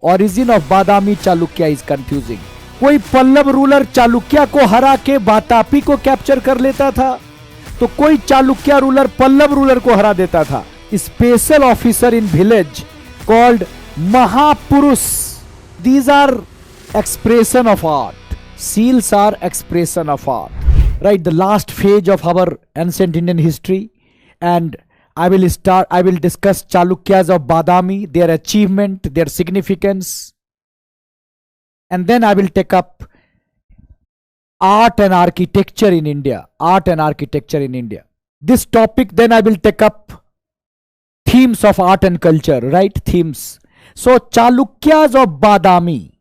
Origin of Badami Chalukya is confusing. कोई Pallav ruler Chalukya को हरा के वातापी को कैप्चर कर लेता था, तो कोई चालुक्य रूलर पल्लव रूलर को हरा देता था. Special officer in village called महापुरुष. These are expression of art. Seals are expression of art. Right, the last phase of our ancient Indian history, and I will discuss Chalukyas of Badami, their achievement, their significance, and then I will take up art and architecture in India. Art and architecture in India. This topic, then I will take up themes of art and culture, right? Themes. So Chalukyas of Badami.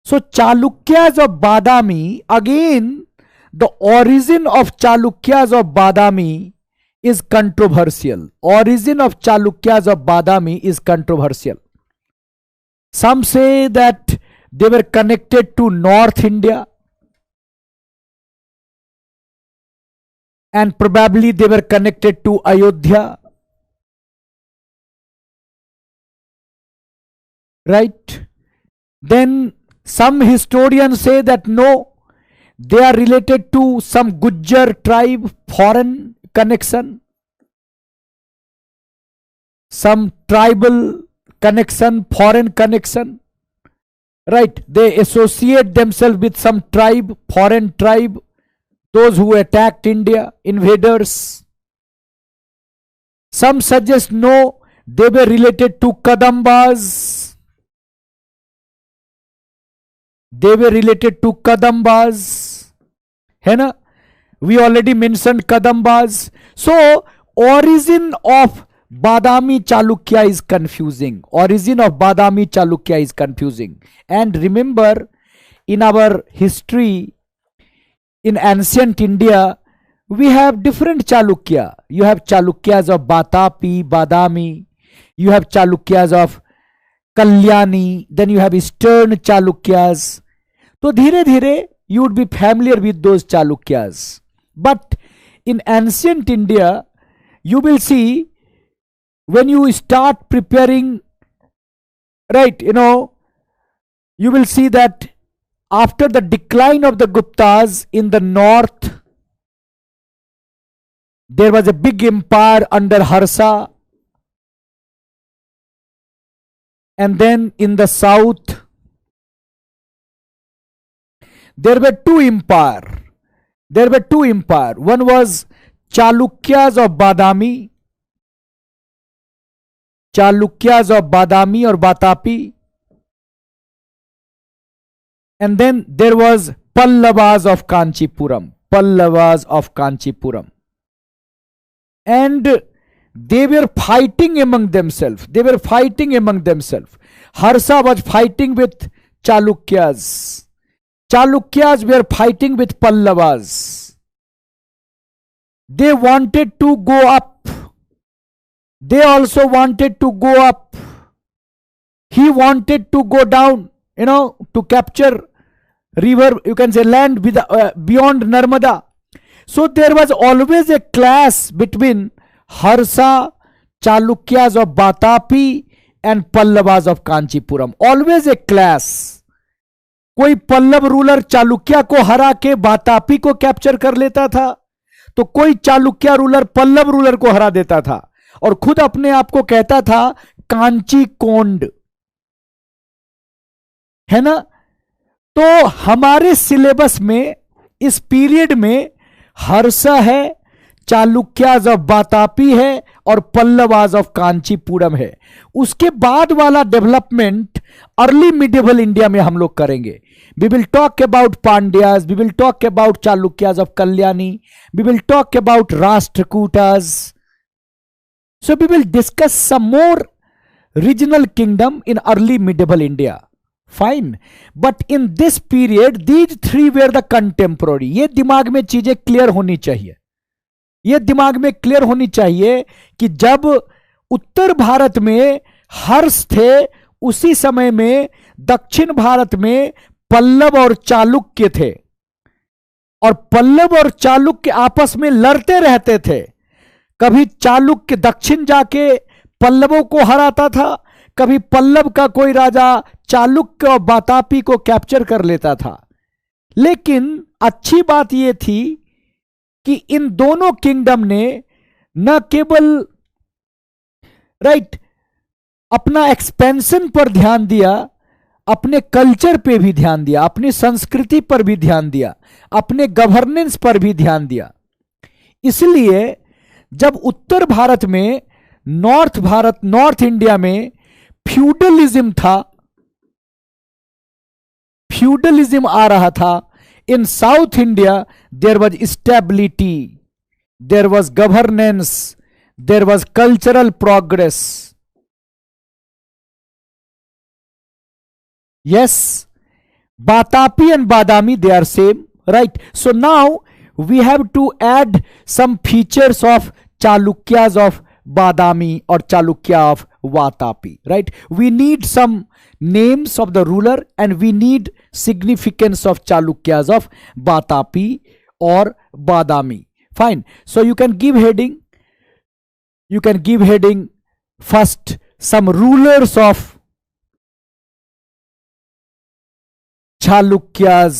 So Chalukyas of Badami, again, the origin of Chalukyas of Badami is controversial. Origin of Chalukyas of Badami is controversial. Some say that they were connected to North India, and probably they were connected to Ayodhya. Right? Then some historians say that no, they are related to some Gujjar tribe, foreign connection, some tribal connection, foreign connection. Right? They associate themselves with some tribe, foreign tribe, those who attacked India, invaders. Some suggest no, they were related to Kadambas. They were related to Kadambas. है ना? We already mentioned Kadambas. So, origin of Badami Chalukya is confusing. Origin of Badami Chalukya is confusing. And remember, in our history, in ancient India, we have different Chalukya. You have Chalukyas of Batapi, Badami. You have Chalukyas of Kalyani. Then you have Eastern Chalukyas. So, dhire dhire, you would be familiar with those Chalukyas. But in ancient India, you will see, when you start preparing, right, you will see that after the decline of the Guptas in the north, there was a big empire under Harsha. And then in the south, there were two empires. One was Chalukyas of Badami. Chalukyas of Badami or Batapi. And then there was Pallavas of Kanchipuram. And they were fighting among themselves. Harsha was fighting with Chalukyas. Chalukyas were fighting with Pallavas. They wanted to go up. They also wanted to go up. He wanted to go down, to capture river, you can say land with, beyond Narmada. So there was always a clash between Harsha, Chalukyas of Batapi and Pallavas of Kanchipuram. Always a clash. कोई Pallav ruler Chalukya को हरा के बातापी को capture कर लेता था, तो कोई चालुक्य रूलर पल्लव रूलर को हरा देता था और खुद अपने आप को कहता था कांची कोंड, है ना? तो हमारे सिलेबस में इस पीरियड में हर्षा है, चालुक्याज ऑफ बातापी है और पल्लवाज ऑफ कांचीपुरम है. उसके बाद वाला डेवलपमेंट अर्ली मिडिवल इंडिया में हम लोग करेंगे. We will talk about Pandyas, we will talk about Chalukyas of Kalyani, we will talk about Rashtrakutas. So we will discuss some more regional kingdom in early medieval India. Fine, but in this period these three were the contemporary. ये दिमाग में चीजें clear होनी चाहिए. ये दिमाग में clear होनी चाहिए कि जब उत्तर भारत में हर्ष थे, उसी समय में दक्षिण भारत में पल्लव और चालुक्य थे, और पल्लव और चालुक्य आपस में लड़ते रहते थे. कभी चालुक्य दक्षिण जाके पल्लवों को हराता था, कभी पल्लव का कोई राजा चालुक्य और वातापी को कैप्चर कर लेता था। लेकिन अच्छी बात यह थी कि इन दोनों किंगडम ने न केवल अपना एक्सपेंशन पर ध्यान दिया, अपने कल्चर पे भी ध्यान दिया, अपनी संस्कृति पर भी ध्यान दिया, अपने गवर्नेंस पर भी ध्यान दिया। इसलिए जब उत्तर भारत में, नॉर्थ इंडिया में फ्यूडलिज्म था, फ्यूडलिज्म आ रहा था, in south India there was stability, there was governance, there was cultural progress. Yes, Batapi and Badami, they are same, right? So now we have to add some features of Chalukyas of Badami or Chalukya of Vatapi, right? We need some names of the ruler and we need significance of Chalukyas of Batapi or Badami. Fine. So you can give heading. You can give heading first some rulers of Chalukyas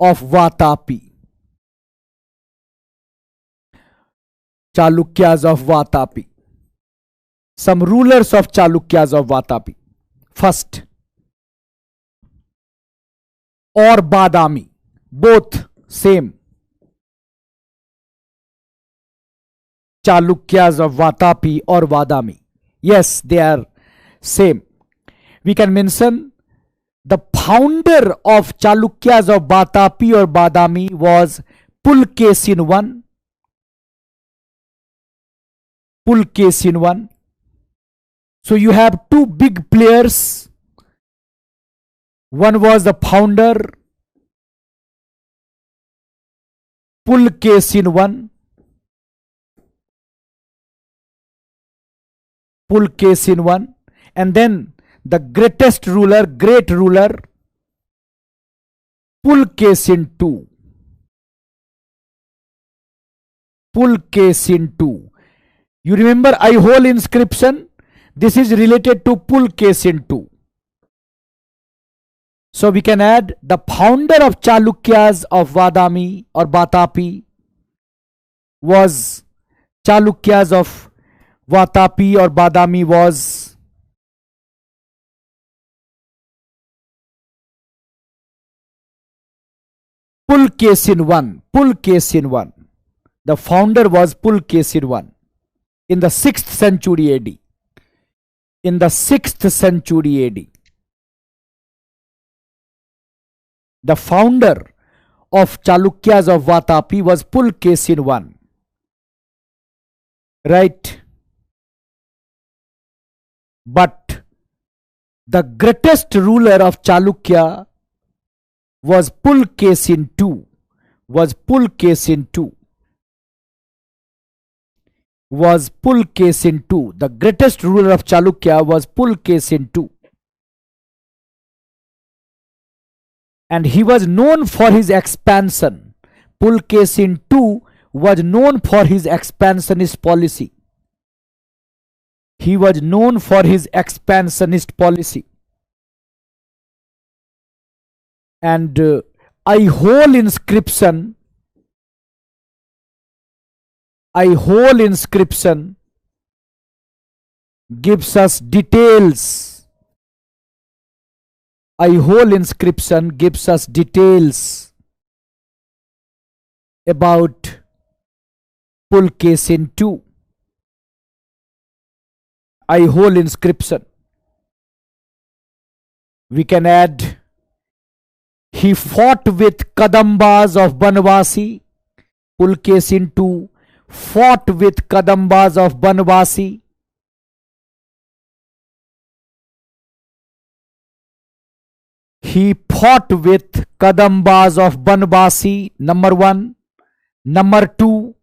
of Vatapi. Chalukyas of Vatapi. Some rulers of Chalukyas of Vatapi. First, or Badami. Both same. Chalukyas of Vatapi or Badami. Yes, they are same. We can mention the founder of Chalukyas of Vatapi or Badami was Pulkesin I. Pulkesin I. So you have two big players. One was the founder, Pulkesin I. Pulkesin I. And then the greatest ruler, great ruler, Pulkesin II. Pulkesin II. You remember Aihole inscription? This is related to Pulkesin II. So we can add the founder of Chalukyas of Vadami or Vatapi was Chalukyas of Vatapi or Badami was Pulkesin I. Pulkesin I. The founder was Pulkesin I in the 6th century AD. In the 6th century AD. The founder of Chalukyas of Vatapi was Pulkesin I. Right? But the greatest ruler of Chalukya was Pulkesin II. Was Pulkesin II. Was Pulkesin II. The greatest ruler of Chalukya was Pulkesin II. And he was known for his expansion. Pulkesin II was known for his expansionist policy. He was known for his expansionist policy. And Aihole inscription gives us details. Aihole inscription gives us details about Pulkesin II. Aihole inscription. We can add, he fought with Kadambas of Banvasi. Pulkesin II fought with Kadambas of Banvasi. He fought with Kadambas of Banvasi, number 1. Number 2,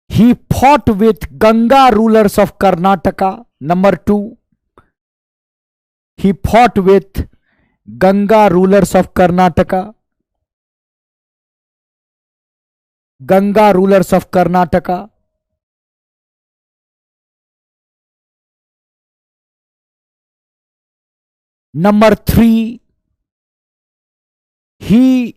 he fought with Ganga rulers of Karnataka, number 2. He fought with Ganga rulers of Karnataka. Ganga rulers of Karnataka. Number 3, he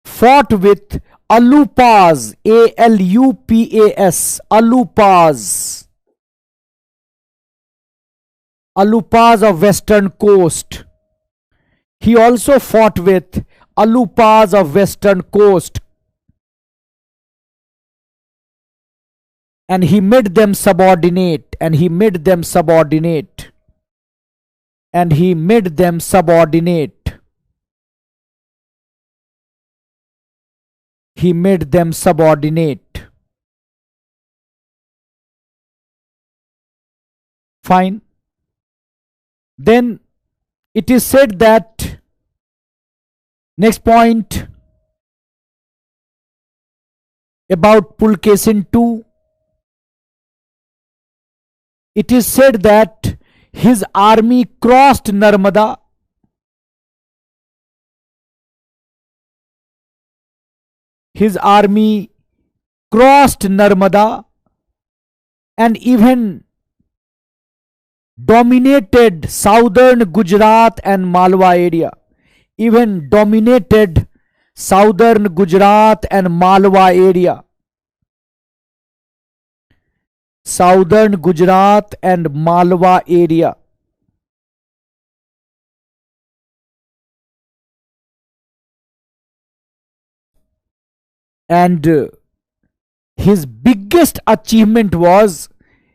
fought with Alupas, Alupas, Alupas, Alupas of western coast. He also fought with Alupas of western coast, and he made them subordinate, and he made them subordinate, and he made them subordinate. He made them subordinate. Fine. Then it is said that, next point about Pulkesin II, it is said that his army crossed Narmada. His army crossed Narmada and even dominated southern Gujarat and Malwa area. Even dominated southern Gujarat and Malwa area. Southern Gujarat and Malwa area. And his biggest achievement was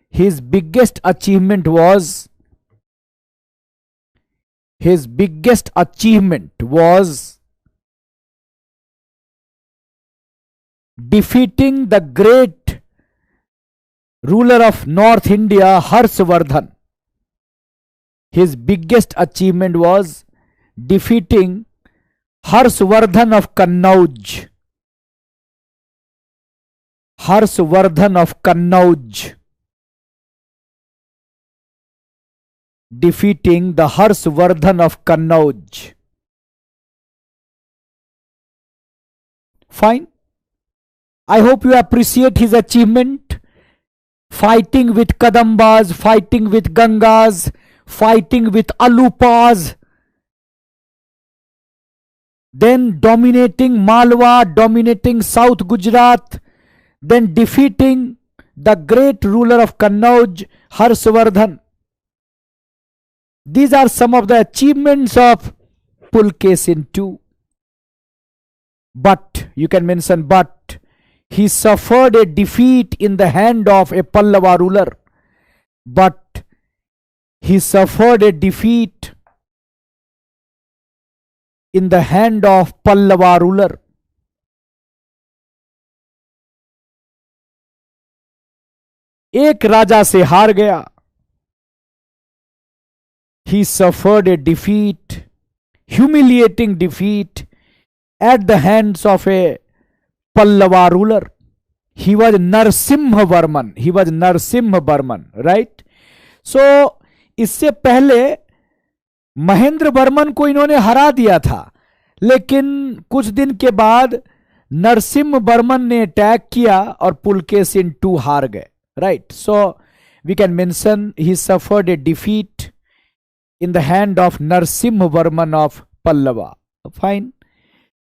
his biggest achievement was defeating the great ruler of North India, Harshavardhan. His biggest achievement was defeating Harshavardhan of Kannauj. Harshavardhan of Kannauj. Defeating the Harshavardhan of Kannauj. Fine. I hope you appreciate his achievement. Fighting with Kadambas, fighting with Gangas, fighting with Alupas, then dominating Malwa, dominating South Gujarat, then defeating the great ruler of Kannauj, Harshavardhan. These are some of the achievements of Pulkesin II. But, you can mention but, he suffered a defeat in the hand of a Pallava ruler. But he suffered a defeat in the hand of Pallava ruler. एक राजा से हार गया. He suffered a defeat, humiliating defeat at the hands of a Pallava ruler. He was Narsimha Varman. He was Narsimha Varman, right? So, इससे पहले महेंद्र वर्मन को इन्होंने हरा दिया था, लेकिन कुछ दिन के बाद नरसिम्हा वर्मन ने अटैक किया और पुलकेशिन II हार गए, right? So, we can mention he suffered a defeat in the hand of Narsimha Varman of Pallava. Fine.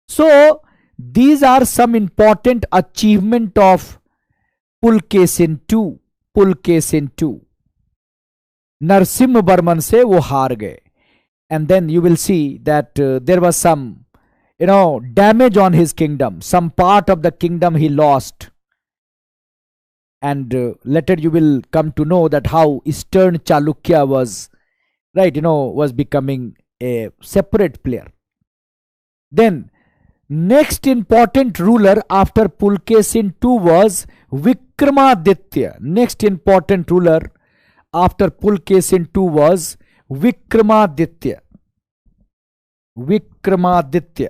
So, these are some important achievement of Pulkesin II. Pulkesin II. Narsimha Varman se wo haar gaye. And then you will see that there was some, damage on his kingdom. Some part of the kingdom he lost. And later you will come to know that how Eastern Chalukya was, was becoming a separate player. Then, next important ruler after Pulkesin II was Vikramaditya. Next important ruler after Pulkesin II was Vikramaditya. Vikramaditya.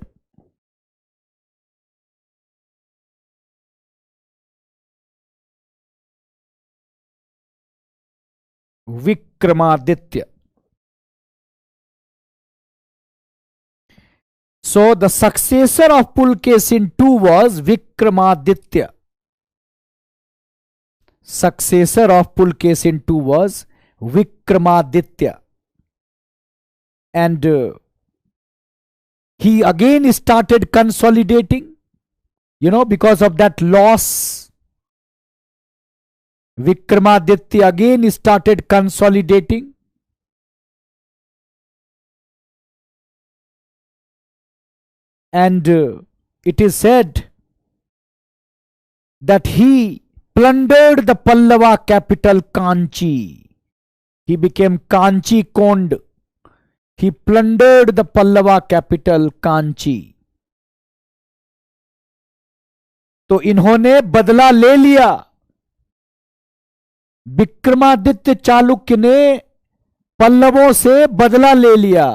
Vikramaditya. So the successor of Pulkesin II was Vikramaditya. Successor of Pulkesin II was Vikramaditya. and he again started consolidating, because of that loss. Vikramaditya again started consolidating, and it is said that he plundered the Pallava capital Kanchi. He became Kanchi Kond. He plundered the Pallava capital Kanchi. तो इन्होंने बदला ले लिया. विक्रमादित्य चालुक्य ने पल्लवों से बदला ले लिया.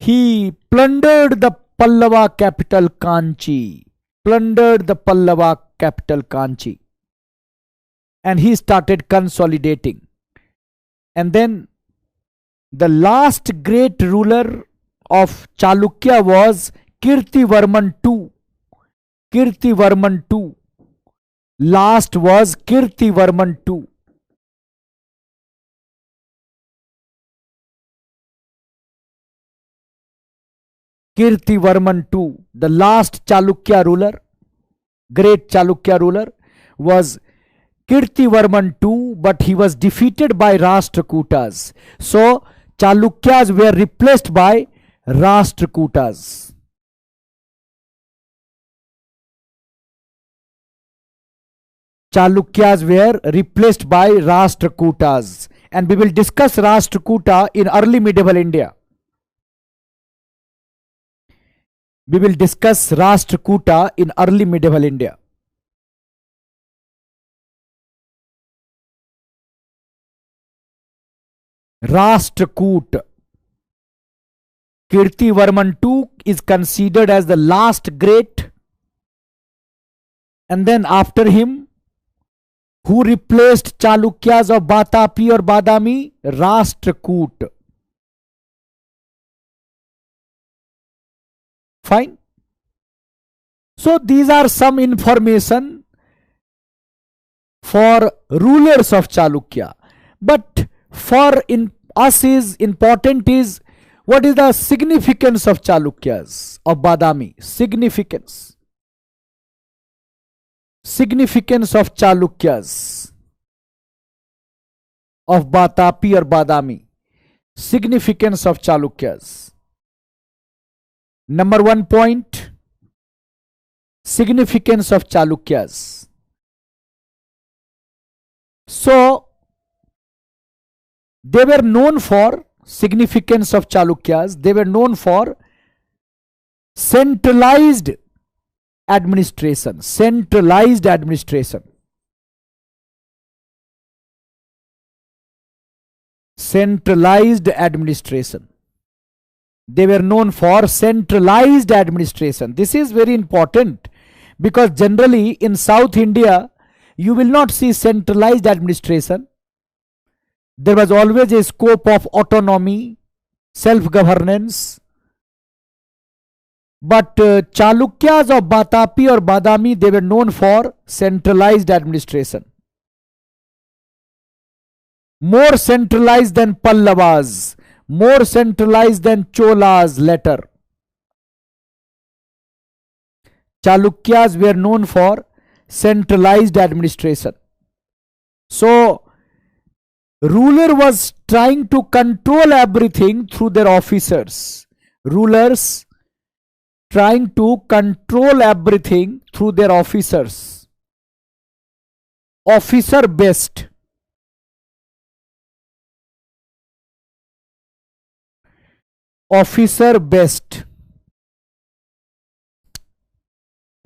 He plundered the Pallava capital Kanchi. Plundered the Pallava capital Kanchi. And he started consolidating. And then the last great ruler of Chalukya was Kirtivarman II. Kirtivarman II. Last was Kirtivarman II. Kirtivarman II, the last Chalukya ruler, great Chalukya ruler, was Kirtivarman II, but he was defeated by Rashtrakutas. So Chalukyas were replaced by Rashtrakutas. Chalukyas were replaced by Rashtrakutas, and we will discuss Rashtrakuta in early medieval India. We will discuss Rashtrakuta in early medieval India. Rashtrakuta. Kirtivarman II is considered as the last great, and then after him, who replaced Chalukyas of Batapi or Badami? Rashtrakuta. Fine. So these are some information for rulers of Chalukya. But for us is important is, what is the significance of Chalukyas of Badami? Significance. Significance of Chalukyas of Batapi or Badami. Significance of Chalukyas. Number 1 point, significance of Chalukyas. So they were known for significance of Chalukyas. They were known for centralized administration. Centralized administration. Centralized administration. They were known for centralized administration. This is very important, because generally in South India you will not see centralized administration. There was always a scope of autonomy, self-governance. But Chalukyas of Batapi or Badami, they were known for centralized administration. More centralized than Pallavas. More centralized than Cholas later. Chalukyas were known for centralized administration. So ruler was trying to control everything through their officers. Rulers trying to control everything through their officers. Officer based. Officer based.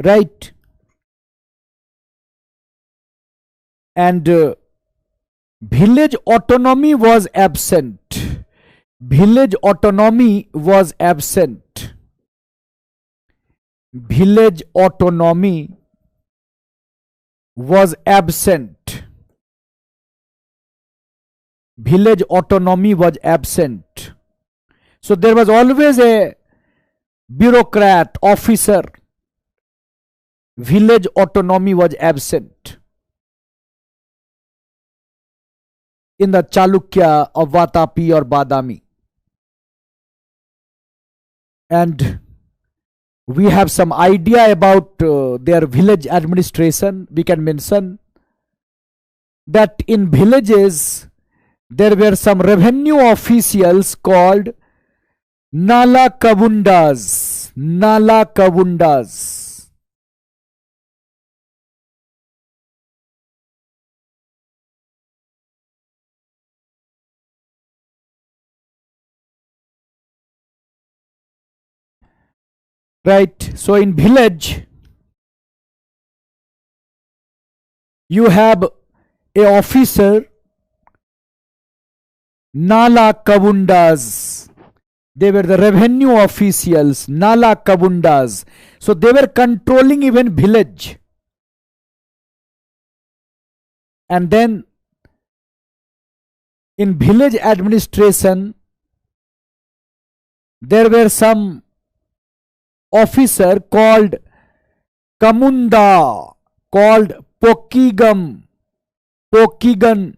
Right. And village autonomy was absent. Village autonomy was absent. Village autonomy was absent. Village autonomy was absent. So there was always a bureaucrat, officer. Village autonomy was absent. in the Chalukya of Vatapi or Badami. And we have some idea about their village administration. We can mention that in villages there were some revenue officials called Nala Kavundas. Nala Kavundas. Right. So in village, you have a officer, Nala Kavundas. They were the revenue officials, Nala Kavundas. So they were controlling even village. And then in village administration, there were some officer called Kamunda, called Pokigam, Pokigan,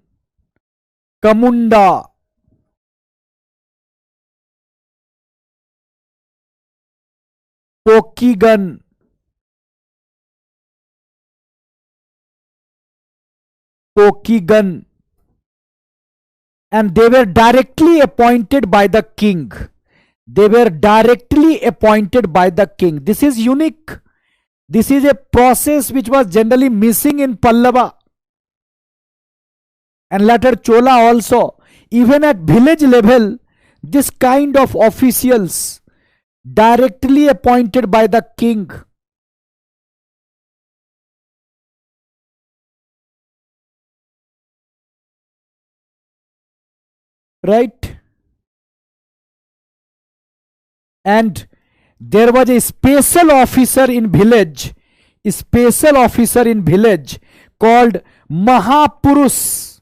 Kamunda. Pokigan. Pokigan. And they were directly appointed by the king. They were directly appointed by the king. This is unique. This is a process which was generally missing in Pallava and later Chola also. Even at village level, this kind of officials directly appointed by the king. Right? And there was a special officer in village, called Mahapurus.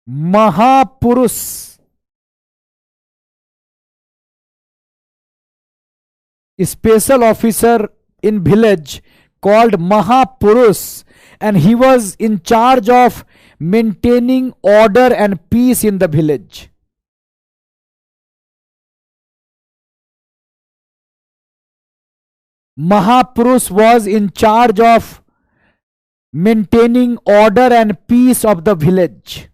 Mahapurus. A special officer in village called Mahapurus, and he was in charge of maintaining order and peace in the village. Mahapurus was in charge of maintaining order and peace of the village.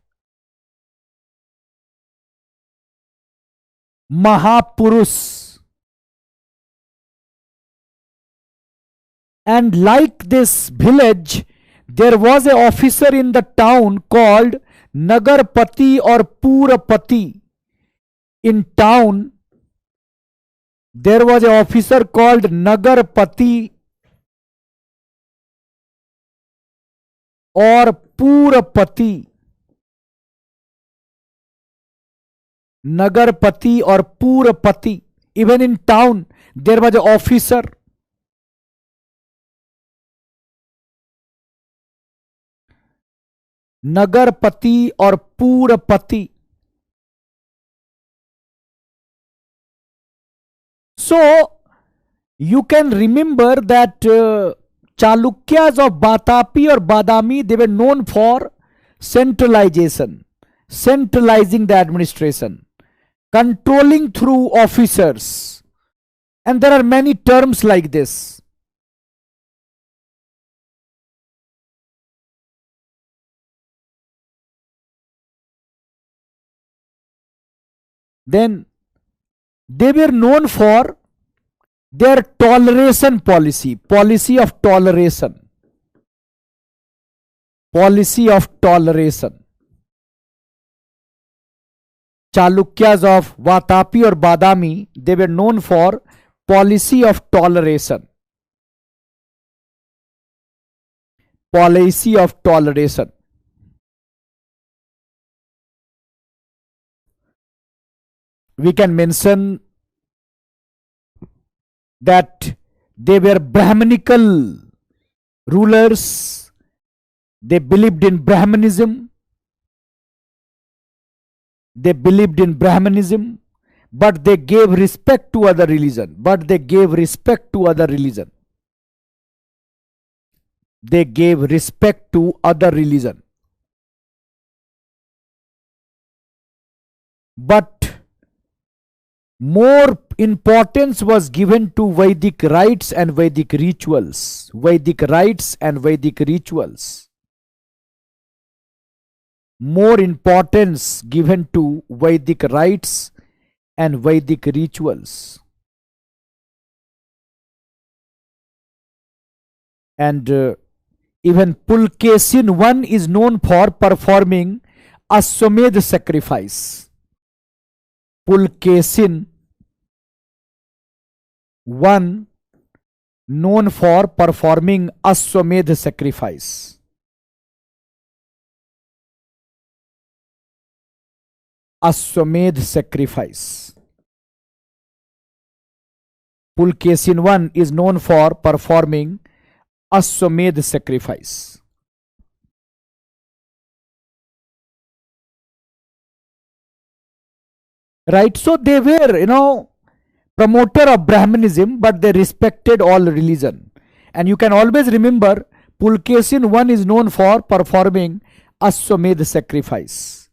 Mahapurus. And like this village, there was an officer in the town called Nagarpati or Purapati. In town, there was an officer called Nagarpati or Purapati. Nagarpati or Purapati. Even in town, there was an officer. Nagarpati or Purapati. So, you can remember that Chalukyas of Vatapi or Badami, they were known for centralization, centralizing the administration, controlling through officers. And there are many terms like this. Then they were known for their toleration policy, policy of toleration. Policy of toleration. Chalukyas of Vatapi or Badami, they were known for policy of toleration. Policy of toleration. We can mention that they were Brahmanical rulers. They believed in Brahmanism. They believed in Brahmanism, but they gave respect to other religion. They gave respect to other religion. but more importance was given to Vedic rites and Vedic rituals. Vedic rites and Vedic rituals. More importance given to Vedic rites and Vedic rituals. And even Pulkesin I is known for performing Ashwamedh sacrifice. Pulkesin I known for performing Ashwamedh sacrifice. Ashwamedh sacrifice. Pulkesin I is known for performing Ashwamedh sacrifice. Right? So they were, promoter of Brahmanism, but they respected all religion. And you can always remember, Pulkesin I is known for performing Ashwamedh sacrifice.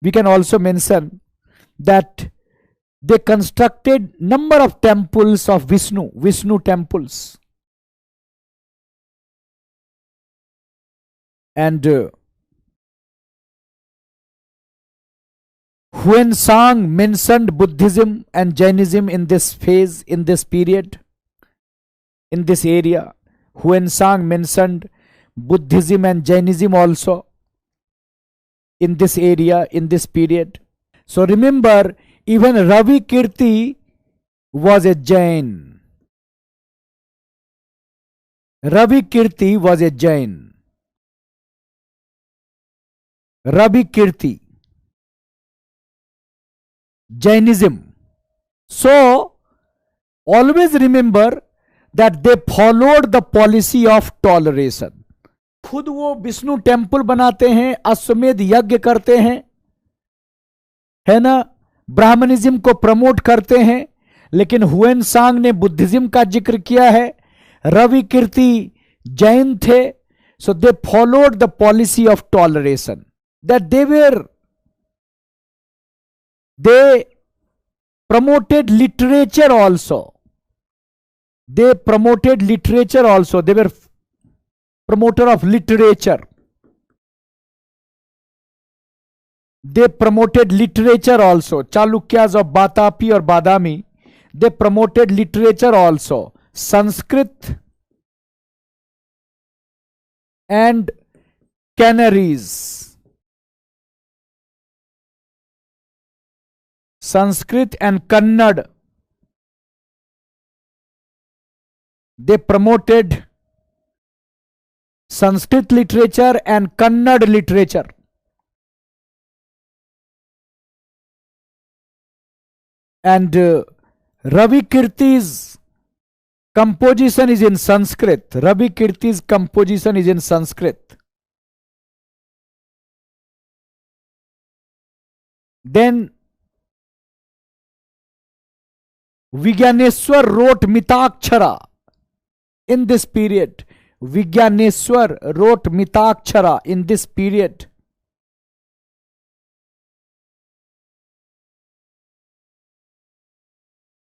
We can also mention that they constructed number of temples of Vishnu temples. And Huensang mentioned Buddhism and Jainism in this phase, in this period, in this area. Huensang mentioned Buddhism and Jainism also in this area, in this period. So remember, even Ravi Kirti was a Jain. Ravi Kirti was a Jain. Ravi Kirti. Jainism. So, always remember that they followed the policy of toleration. खुद वो Vishnu temple बनाते हैं, अश्वमेध यज्ञ करते हैं, है ना, ब्राह्मणिज्म को प्रमोट करते हैं, लेकिन हुएनसांग ने बुद्धिज्म का जिक्र किया है, रवि कीर्ति जैन थे. So they followed the policy of toleration, that they promoted literature also. They promoted literature also. They were promoter of literature. They promoted literature also. Chalukyas of Batapi or Badami, they promoted literature also. Sanskrit and Canaries. Sanskrit and Kannada. They promoted Sanskrit literature and Kannada literature. And Ravi Kirti's composition is in Sanskrit. Ravi Kirti's composition is in Sanskrit. Then Vigyaneswar wrote Mitakshara in this period. Vigyaneswar wrote Mitakshara in this period.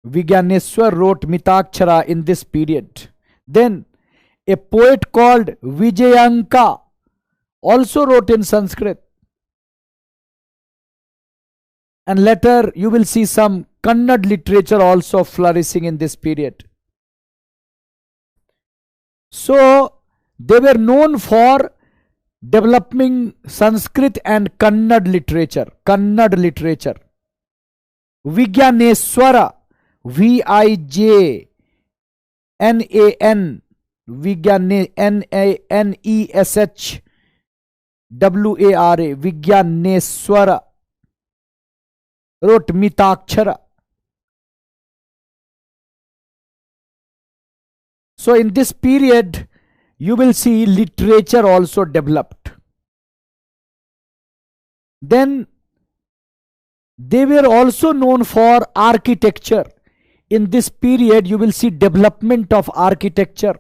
Vigyaneswar wrote Mitakshara in this period. Then a poet called Vijayanka also wrote in Sanskrit. And later you will see some Kannada literature also flourishing in this period. So they were known for developing Sanskrit and Kannada literature. Kannada literature. Vigyaneswara, Vijanan, Neshwara, Vigyaneswara wrote Mitakshara. So in this period, you will see literature also developed. Then they were also known for architecture. In this period, you will see development of architecture.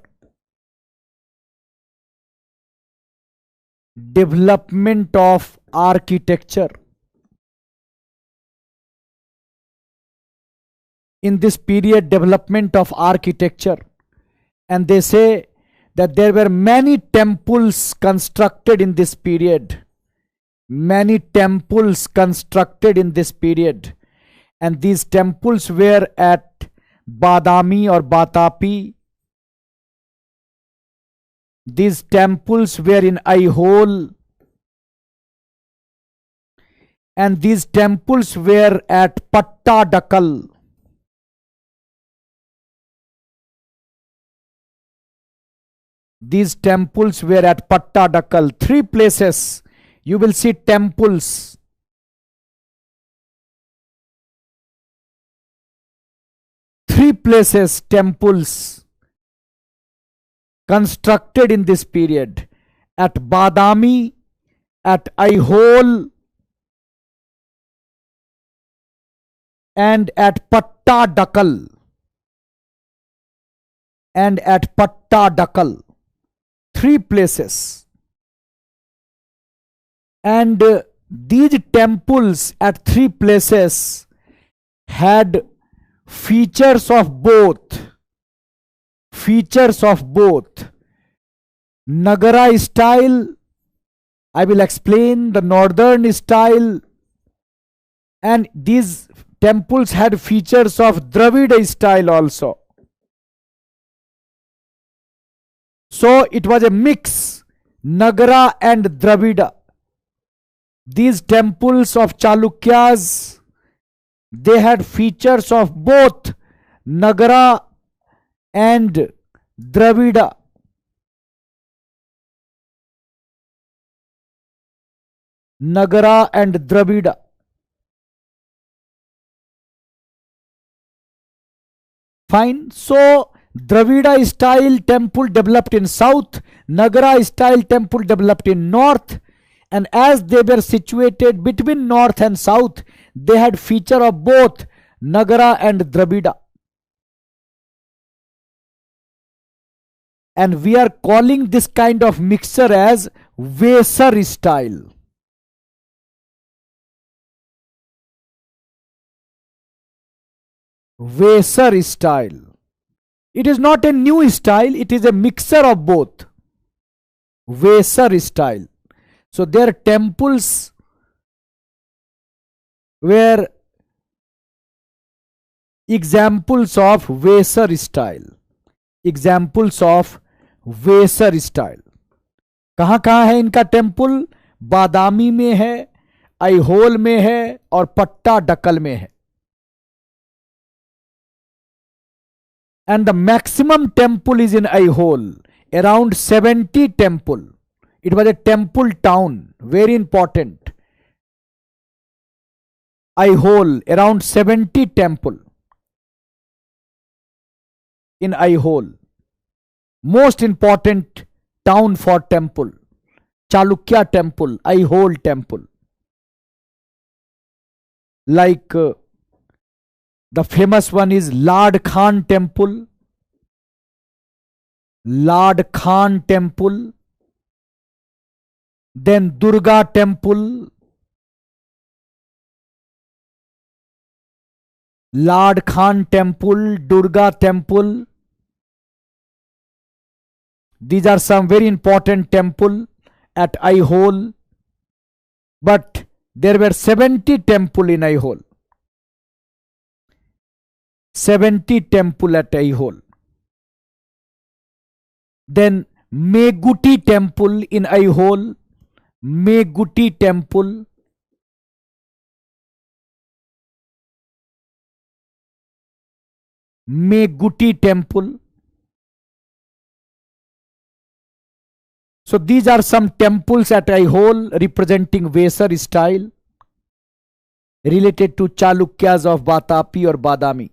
Development of architecture. in this period development of architecture, and they say that there were many temples constructed in this period. Many temples constructed in this period, and these temples were at Badami or Batapi. These temples were in Aihole, and these temples were at Pattadakal. These temples were at Pattadakal. Three places you will see temples. Three places temples constructed in this period: at Badami, at Aihole, and at Pattadakal. And at Pattadakal. Three places. And these temples at three places had features of both. Features of both. Nagara style, I will explain the northern style, and these temples had features of Dravida style also. So it was a mix, Nagara and Dravida. These temples of Chalukyas, they had features of both Nagara and Dravida. Nagara and Dravida. Fine. So Dravida style temple developed in south, Nagara style temple developed in north, and as they were situated between north and south, they had feature of both Nagara and Dravida. And we are calling this kind of mixture as Vesar style. Vesar style. It is not a new style, it is a mixture of both. Vesar style. So their temples were examples of Vesar style. Examples of Vesar style. कहाँ कहाँ है इनका temple? बादामी में है, ऐहोल में है और पट्टाडकल में है. And the maximum temple is in Aihole, around 70 temple. It was a temple town, very important. Aihole, around 70 temple in Aihole. Most important town for temple. Chalukya temple, Aihole temple. Like the famous one is Lord Khan temple. Lord Khan temple. Then Durga temple. Lord Khan temple, Durga temple. These are some very important temple at Aihole. But there were 70 temple in Aihole. 70 temple at Aihole. Then Meguti temple in Aihole. Meguti temple. Meguti temple. So these are some temples at Aihole representing Vesar style related to Chalukyas of Batapi or Badami.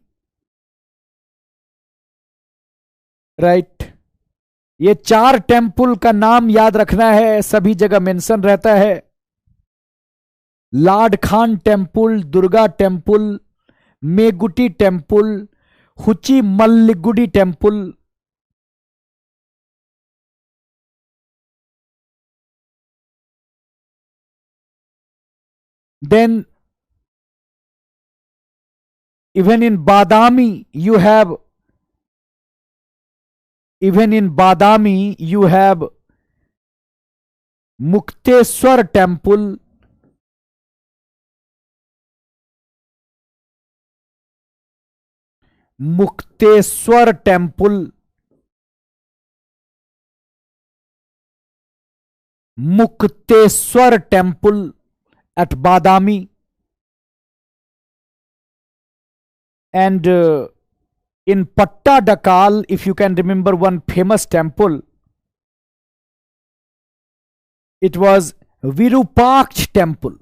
Right ये 4 temple का नाम याद रखना है, सभी जगह mention रहता है. Lad Khan temple, Durga temple, Meguti temple, Huchi Malligudi temple. Then Even in Badami, you have Mukteswar temple. Mukteswar temple. Mukteswar temple at Badami. And in Pattadakal, if you can remember one famous temple, it was Virupaksh temple.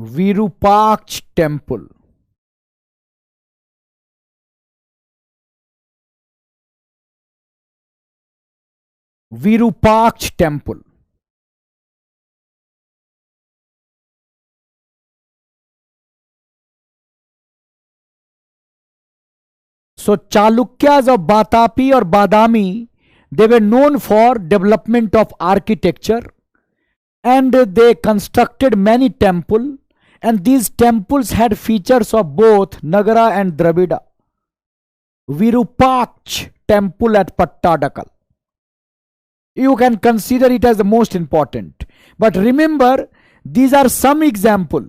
Virupaksh temple. Virupaksh temple. So Chalukyas of Batapi or Badami, they were known for development of architecture, and they constructed many temples, and these temples had features of both Nagara and Dravida. Virupaksh temple at Pattadakal. You can consider it as the most important. But remember, these are some examples.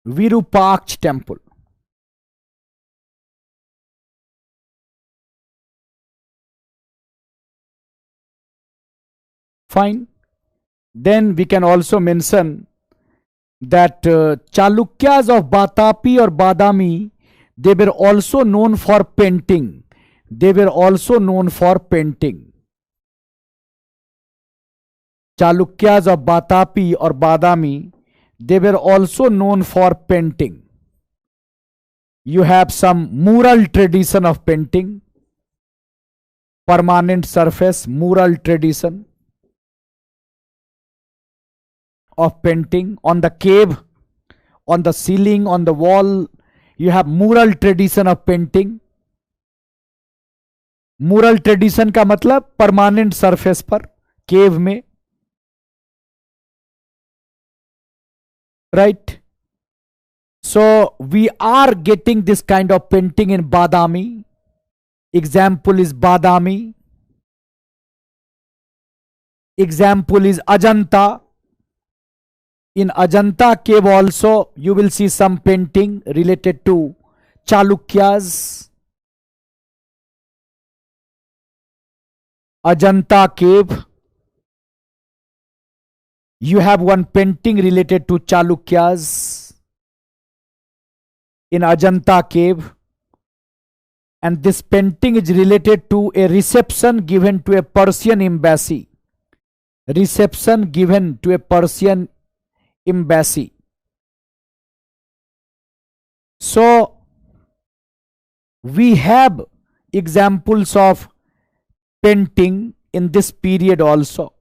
Virupaksh temple. Fine. Then we can also mention that Chalukyas of Batapi or Badami, they were also known for painting. They were also known for painting. Chalukyas of Batapi or Badami, they were also known for painting. You have some mural tradition of painting, permanent surface, mural tradition of painting on the cave, on the ceiling, on the wall. You have mural tradition of painting. Mural tradition का मतलब permanent surface पर, cave में. Right? So we are getting this kind of painting in Badami. Example is Badami. Example is Ajanta. In Ajanta cave also you will see some painting related to Chalukyas. Ajanta cave. You have one painting related to Chalukyas in Ajanta cave. And this painting is related to a reception given to a Persian embassy. Reception given to a Persian embassy. So we have examples of painting in this period also.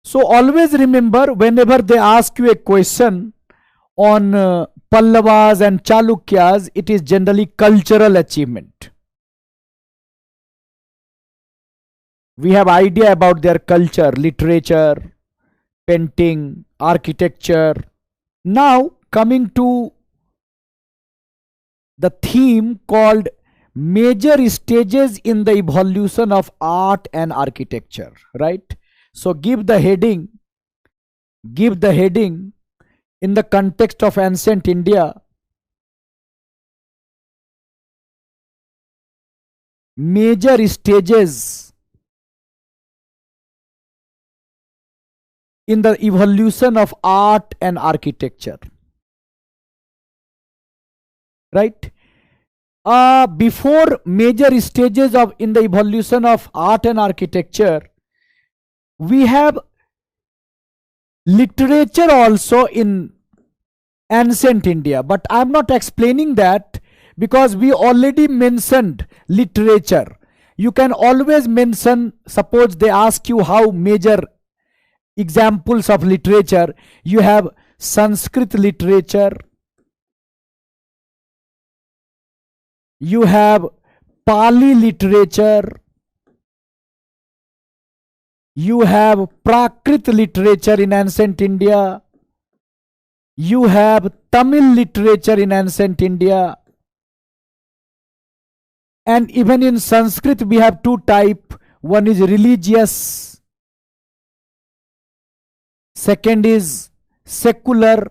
So always remember, whenever they ask you a question on Pallavas and Chalukyas, it is generally cultural achievement. We have idea about their culture, literature, painting, architecture. Now coming to the theme called major stages in the evolution of art and architecture, right? So give the heading in the context of ancient India. Major stages in the evolution of art and architecture. Right? Before major stages of in the evolution of art and architecture, we have literature also in ancient India, but I am not explaining that because we already mentioned literature. You can always mention, suppose they ask you how major examples of literature, you have Sanskrit literature, you have Pali literature, you have Prakrit literature in ancient India, you have Tamil literature in ancient India, and even in Sanskrit we have two types. One is religious, second is secular.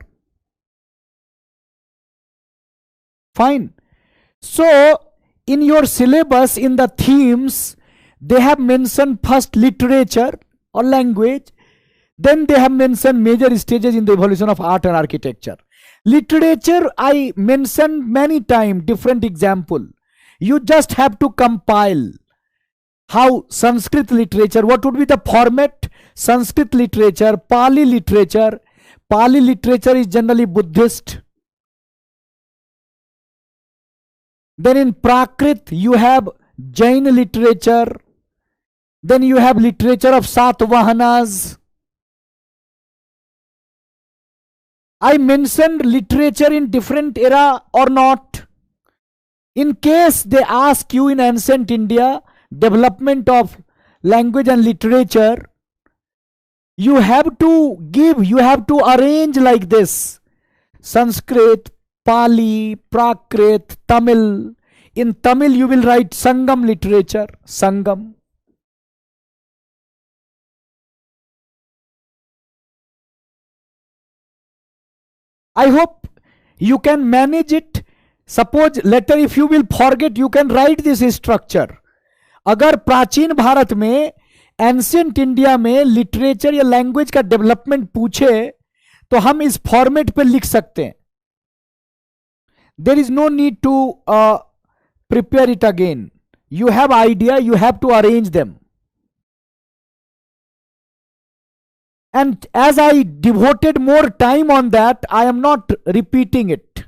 Fine. So in your syllabus, in the themes, they have mentioned first literature or language, then they have mentioned major stages in the evolution of art and architecture. Literature, I mentioned many times, different example. You just have to compile how Sanskrit literature, what would be the format? Sanskrit literature, Pali literature. Pali literature is generally Buddhist. Then in Prakrit, you have Jain literature. Then you have literature of Satvahanas. I mentioned literature in different era or not. In case they ask you in ancient India, development of language and literature, you have to give, you have to arrange like this: Sanskrit, Pali, Prakrit, Tamil. In Tamil you will write Sangam literature, Sangam. I hope you can manage it. Suppose later if you will forget, you can write this structure. अगर प्राचीन भारत में, ancient India में literature या language का development पूछे तो हम इस फॉर्मेट पे लिख सकते हैं. There is no need to prepare it again. You have idea, you have to arrange them. And as I devoted more time on that, I am not repeating it.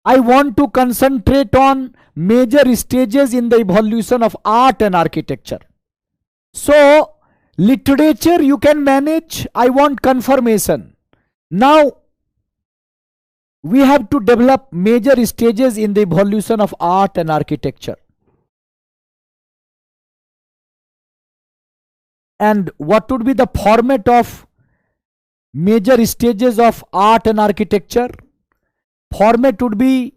I want to concentrate on major stages in the evolution of art and architecture. So, literature you can manage. I want confirmation. Now, we have to develop major stages in the evolution of art and architecture. And what would be the format of major stages of art and architecture? Format would be,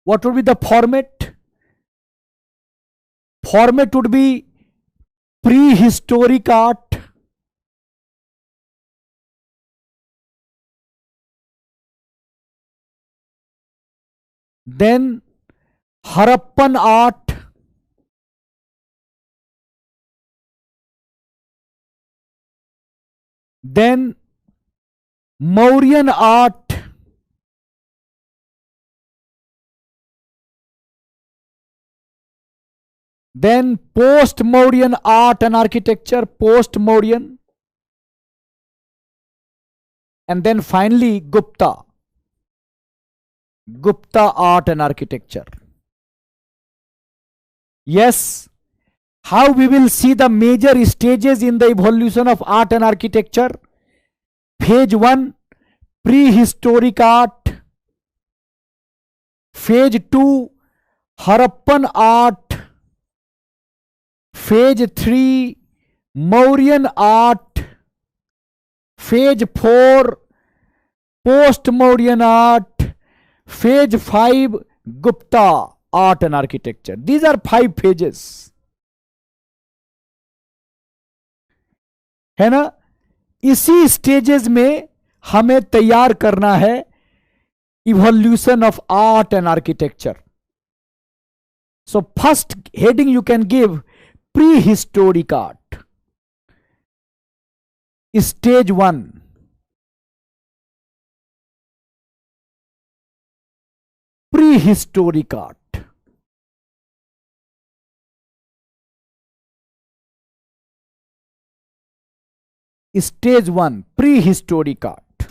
what would be the format? Format would be prehistoric art, then Harappan art, then Mauryan art, then post-Mauryan art and architecture, post-Mauryan, and then finally Gupta art and architecture. Yes, how we will see the major stages in the evolution of art and architecture? Phase 1, prehistoric art. Phase 2, Harappan art. Phase 3, Mauryan art. Phase 4, post-Mauryan art. Phase 5, Gupta art and architecture. These are 5 phases. है ना? इसी stages में हमें तैयार करना है evolution of art and architecture. So first heading you can give pre historic art. Stage 1, pre historic art. Stage 1, prehistoric art.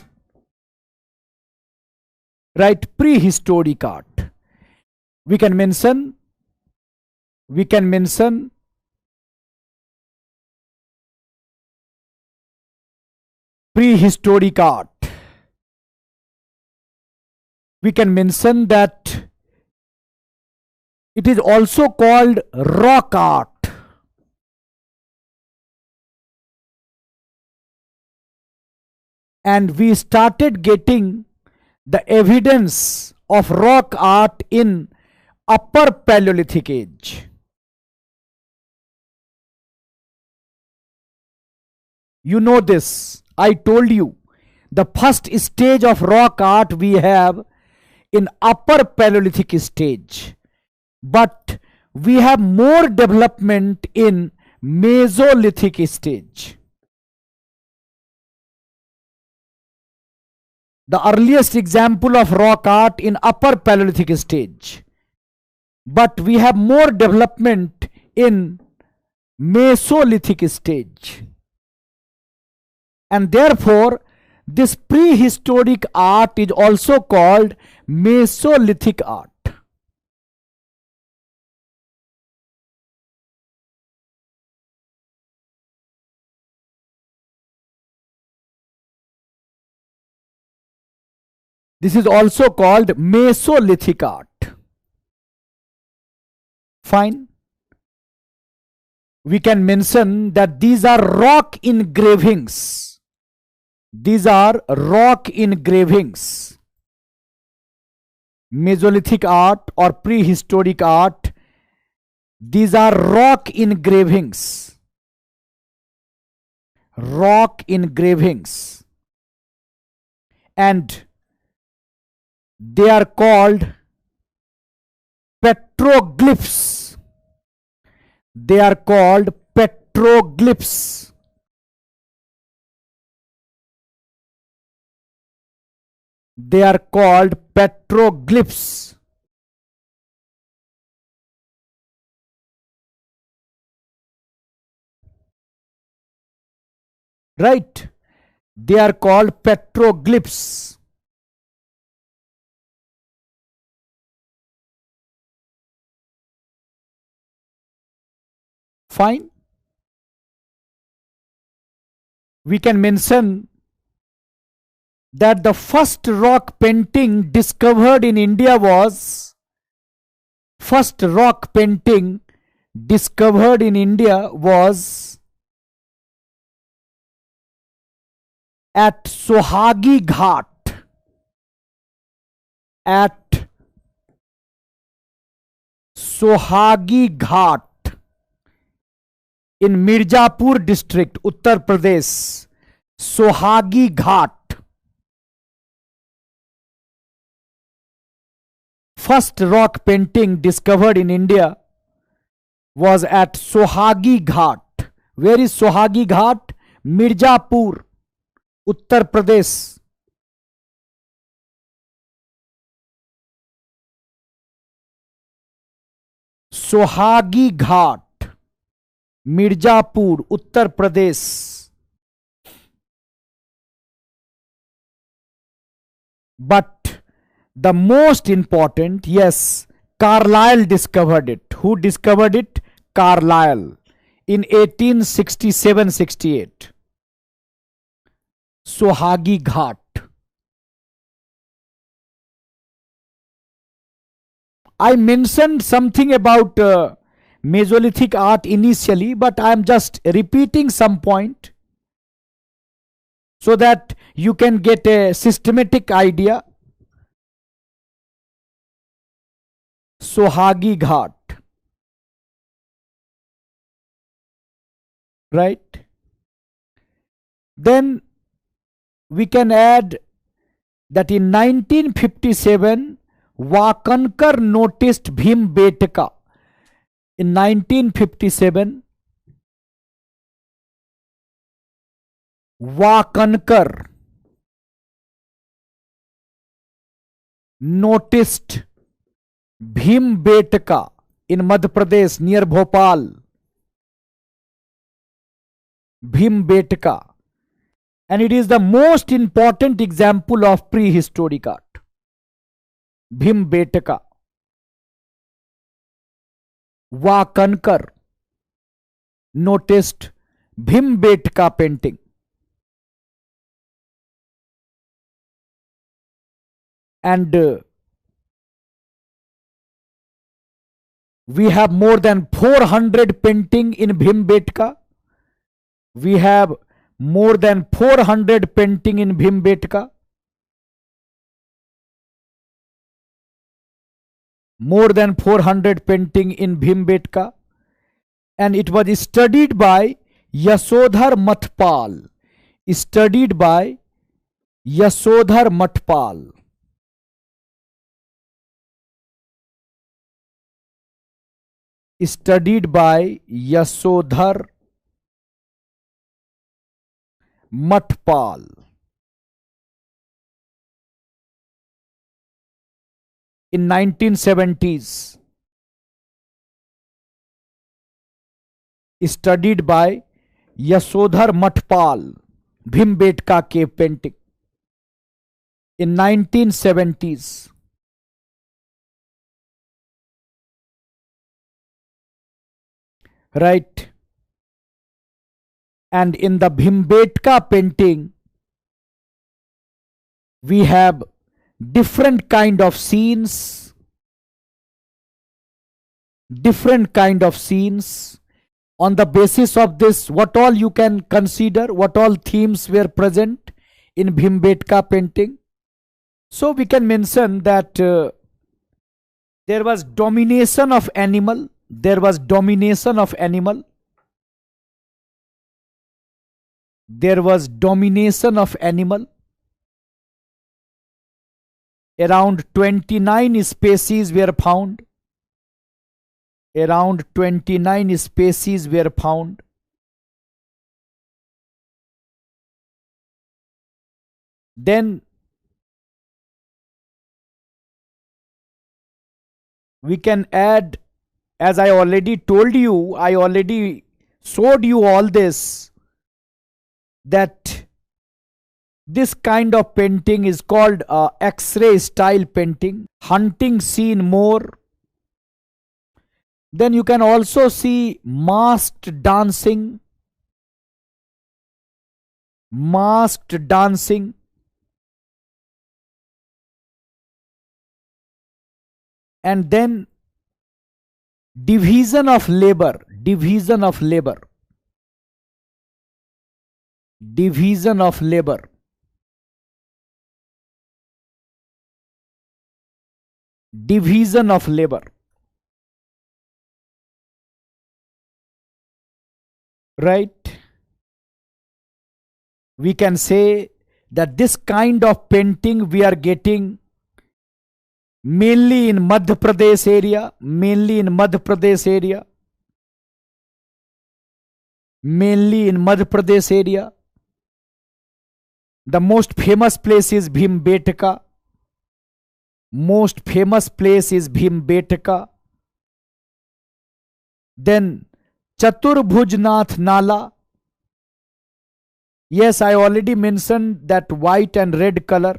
Right, prehistoric art. We can mention prehistoric art. We can mention that it is also called rock art. And we started getting the evidence of rock art in Upper Paleolithic age. You know this. I told you the first stage of rock art we have in Upper Paleolithic stage, but we have more development in Mesolithic stage. The earliest example of rock art in Upper Paleolithic stage, but we have more development in Mesolithic stage. And therefore, this prehistoric art is also called Mesolithic art. This is also called Mesolithic art. Fine. We can mention that these are rock engravings. These are rock engravings. Mesolithic art or prehistoric art, these are rock engravings. Rock engravings. And they are called petroglyphs. They are called petroglyphs. They are called petroglyphs. Right? They are called petroglyphs. Fine. We can mention that the first rock painting discovered in India was at Sohagi Ghat. At Sohagi Ghat in Mirzapur district, Uttar Pradesh. Sohagi Ghat. First rock painting discovered in India was at Sohagi Ghat. Where is Sohagi Ghat? Mirzapur, Uttar Pradesh. Sohagi Ghat, Mirzapur, Uttar Pradesh. But the most important, yes, Carlyle discovered it. Who discovered it? Carlyle in 1867-68. Sohagi Ghat. I mentioned something about Mesolithic art initially, but I am just repeating some point so that you can get a systematic idea. Sohagi Ghat. Right? Then we can add that in 1957, Wakankar noticed Bhimbetka. In 1957, Wakankar noticed Bhimbetka in Madhya Pradesh near Bhopal. Bhimbetka. And it is the most important example of prehistoric art. Bhimbetka. Wakankar noticed Bhimbetka painting. And we have more than 400 painting in Bhimbetka. We have more than 400 painting in Bhimbetka. More than 400 painting in Bhimbetka. And it was studied by Yasodhar Mathpal. Studied by Yasodhar Mathpal. Studied by Yasodhar Mathpal. In 1970s. Studied by Yasodhar Mathpal. Bhimbetka cave painting. In 1970s. Right. And in the Bhimbetka painting, we have different kind of scenes. Different kind of scenes. On the basis of this, what all you can consider, what all themes were present in Bhimbetka painting. So we can mention that there was domination of animal. There was domination of animal. There was domination of animal. Around 29 species were found. Around 29 species were found. Then we can add, as I already told you, I already showed you all this, that this kind of painting is called X-ray style painting. Hunting scene more. Then you can also see masked dancing. Masked dancing. And then division of labor. Division of labor. Division of labor. Division of labor. Right? We can say that this kind of painting we are getting mainly in Madhya Pradesh area. Mainly in Madhya Pradesh area. Mainly in Madhya Pradesh area. The most famous place is Bhimbetka. Most famous place is Bhimbetka. Then Chaturbhujnath Nala. Yes, I already mentioned that white and red color.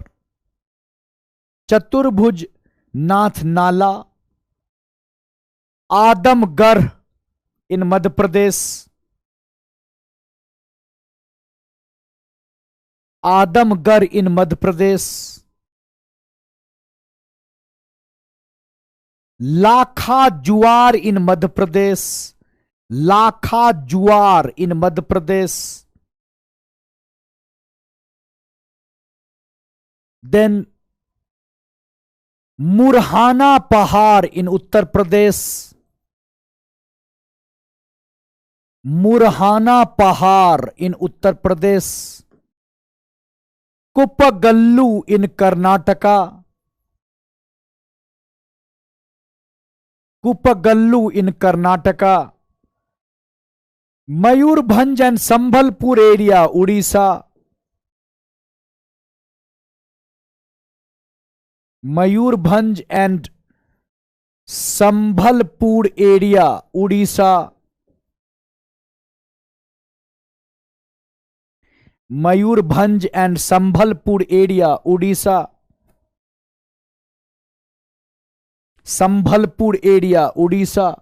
Chaturbhujnath Nala. Adamgarh in Madhya Pradesh. Adamgarh in Madhya Pradesh. Lakha Juar in Madhya Pradesh. Lakha Juar in Madhya Pradesh. Then Murhana Pahar in Uttar Pradesh. Murhana Pahar in Uttar Pradesh. Kupagallu in Karnataka. Kupagallu in Karnataka. Mayurbhanj and Sambhalpur area, Odisha. Mayurbhanj and Sambhalpur area, Odisha. Mayurbhanj and Sambhalpur area, Odisha. Sambhalpur area, Odisha.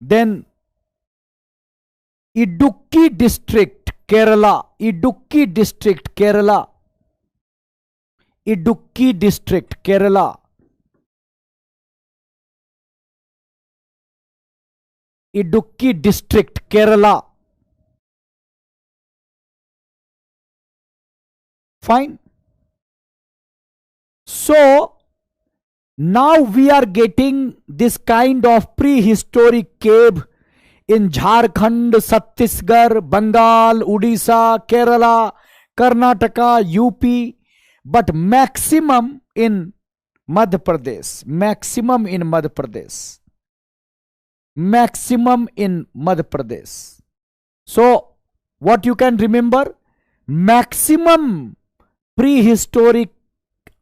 Then Idukki district, Kerala. Idukki district, Kerala. Idukki district, Kerala. Idukki district, Kerala. Fine. So now we are getting this kind of prehistoric cave in Jharkhand, Chhattisgarh, Bengal, Odisha, Kerala, Karnataka, UP, but maximum in Madhya Pradesh. Maximum in Madhya Pradesh. Maximum in Madhya Pradesh. So, what you can remember? Maximum prehistoric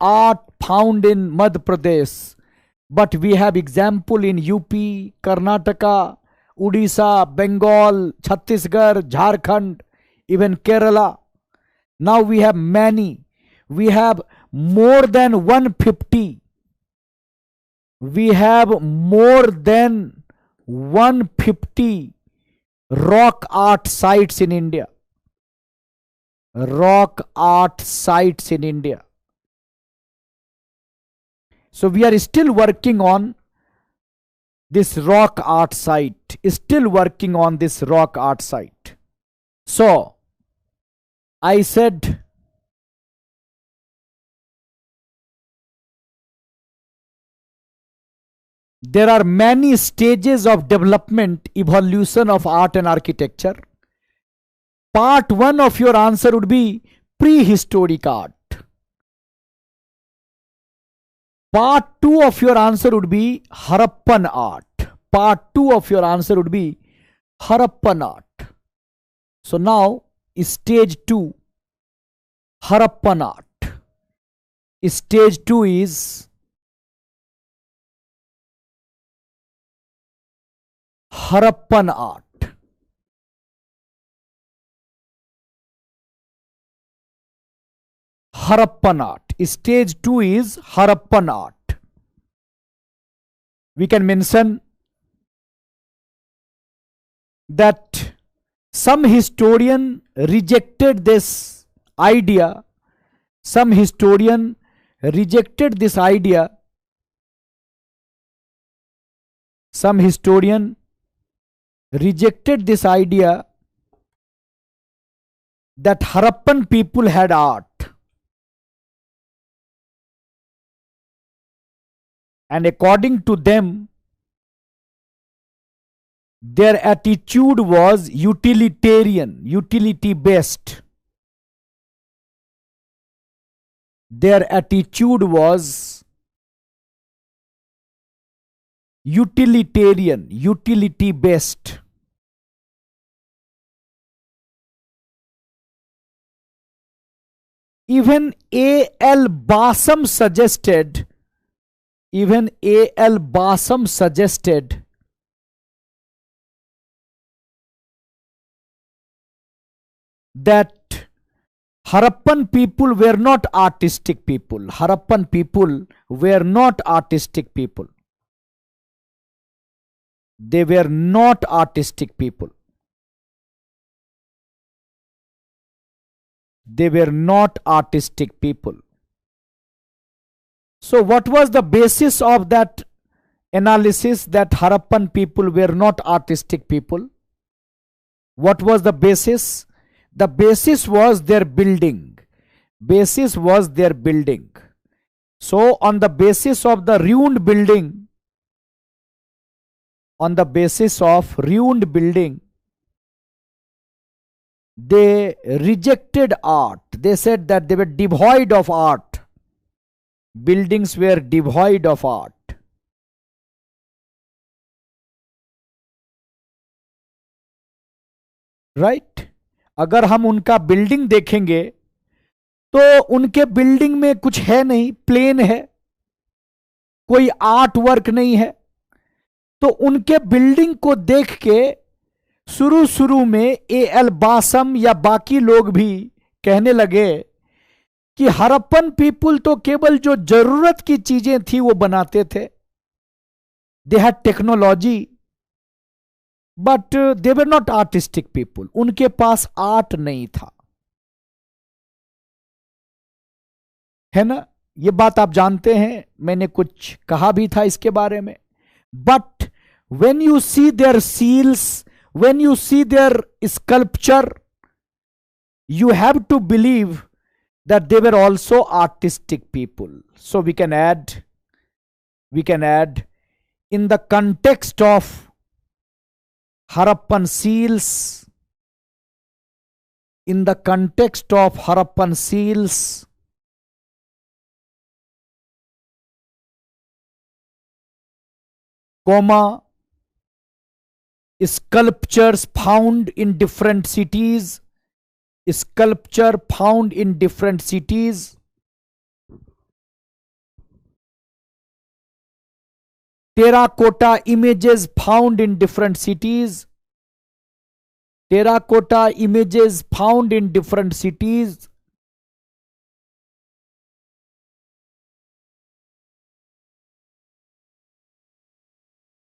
art found in Madhya Pradesh. But we have example in UP, Karnataka, Odisha, Bengal, Chhattisgarh, Jharkhand, even Kerala. Now we have many. We have more than 150. We have more than 150 rock art sites in India. Rock art sites in India. So we are still working on this rock art site. Still working on this rock art site. So I said there are many stages of development, evolution of art and architecture. Part 1 of your answer would be prehistoric art. Part 2 of your answer would be Harappan art. Part 2 of your answer would be Harappan art. So now stage 2, Harappan art. Stage 2 is Harappan art. Harappan art. Stage 2 is Harappan art. We can mention that some historian rejected this idea. Some historian rejected this idea. Some historian rejected this idea that Harappan people had art. And according to them, their attitude was utilitarian, utility based. Their attitude was utilitarian, utility based. Even A.L. Basam suggested that Harappan people were not artistic people. Harappan people were not artistic people. They were not artistic people. They were not artistic people. So what was the basis of that analysis that Harappan people were not artistic people? What was the basis? The basis was their building. Basis was their building. So on the basis of the ruined building, they rejected art. They said that they were devoid of art. Buildings were devoid of art. Right अगर हम उनका building देखेंगे तो उनके building में कुछ है नहीं, प्लेन है, कोई आर्ट वर्क नहीं है. तो उनके बिल्डिंग को देख के शुरू में A.L. बासम या बाकी लोग भी कहने लगे कि हरप्पन पीपुल तो केवल जो जरूरत की चीजें थी वो बनाते थे. They had technology but they were not artistic people. उनके पास आर्ट नहीं था, है ना. ये बात आप जानते हैं, मैंने कुछ कहा भी था इसके बारे में. But when you see their seals, when you see their sculpture, you have to believe that they were also artistic people. So we can add in the context of Harappan seals, in the context of Harappan seals, comma, sculptures found in different cities, sculpture found in different cities, terracotta images found in different cities, terracotta images found in different cities,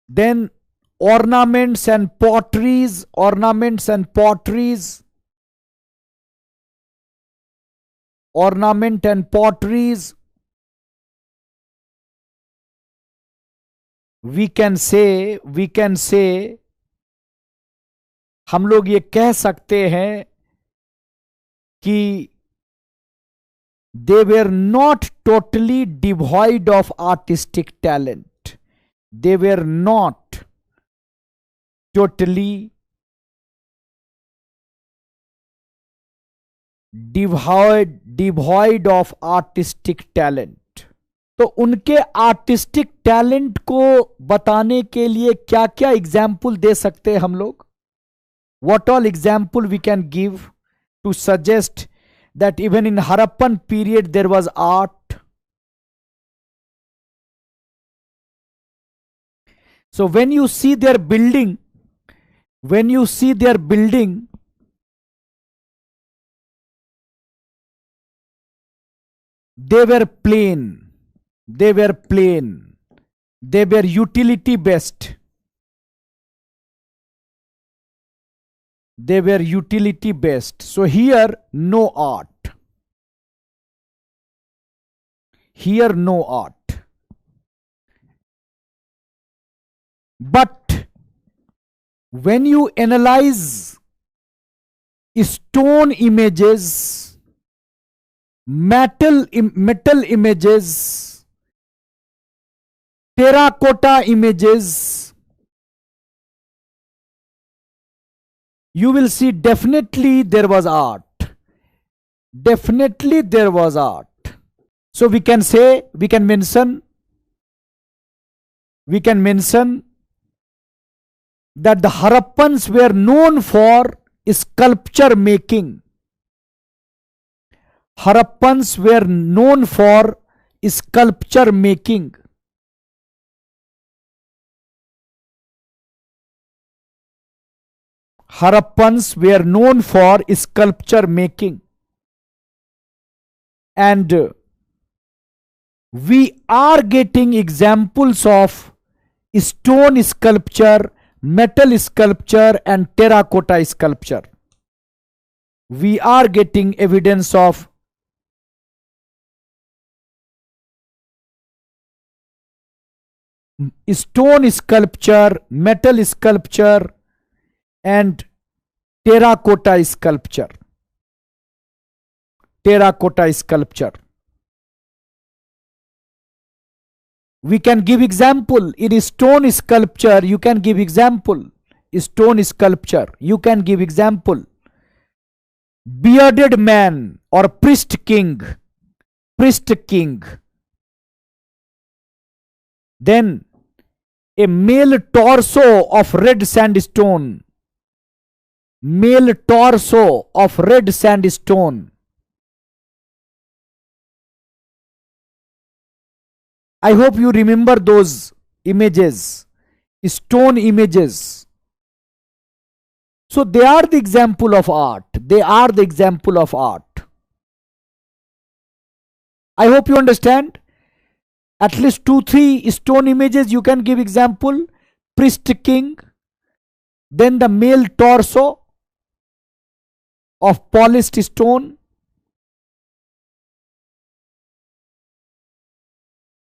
then ornaments and potteries, ornaments and potteries, ornament and potteries. We can say हम लोग ये कह सकते हैं कि they were not totally devoid of artistic talent. They were not totally devoid of artistic talent. तो उनके artistic talent को बताने के लिए क्या क्या एग्जाम्पल दे सकते हैं हम लोग? What all example we can give to suggest that even in Harappan period there was art? So when you see their building, they were plain, they were utility based. They were utility based. So here no art. Here no art. But when you analyze stone images, metal images, terracotta images, you will see definitely there was art. Definitely there was art. So we can mention that the Harappans were known for sculpture making. Harappans were known for sculpture making. Harappans were known for sculpture making. And we are getting examples of stone sculpture, metal sculpture and terracotta sculpture. We are getting evidence of stone sculpture, metal sculpture and terracotta sculpture. Terracotta sculpture. We can give example. In stone sculpture, you can give example. Stone sculpture, you can give example. Bearded man or priest king. Priest king. Then a male torso of red sandstone. Male torso of red sandstone. I hope you remember those images, stone images. So they are the example of art. They are the example of art. I hope you understand. At least 2-3 stone images you can give example. Priest king, then the male torso of polished stone,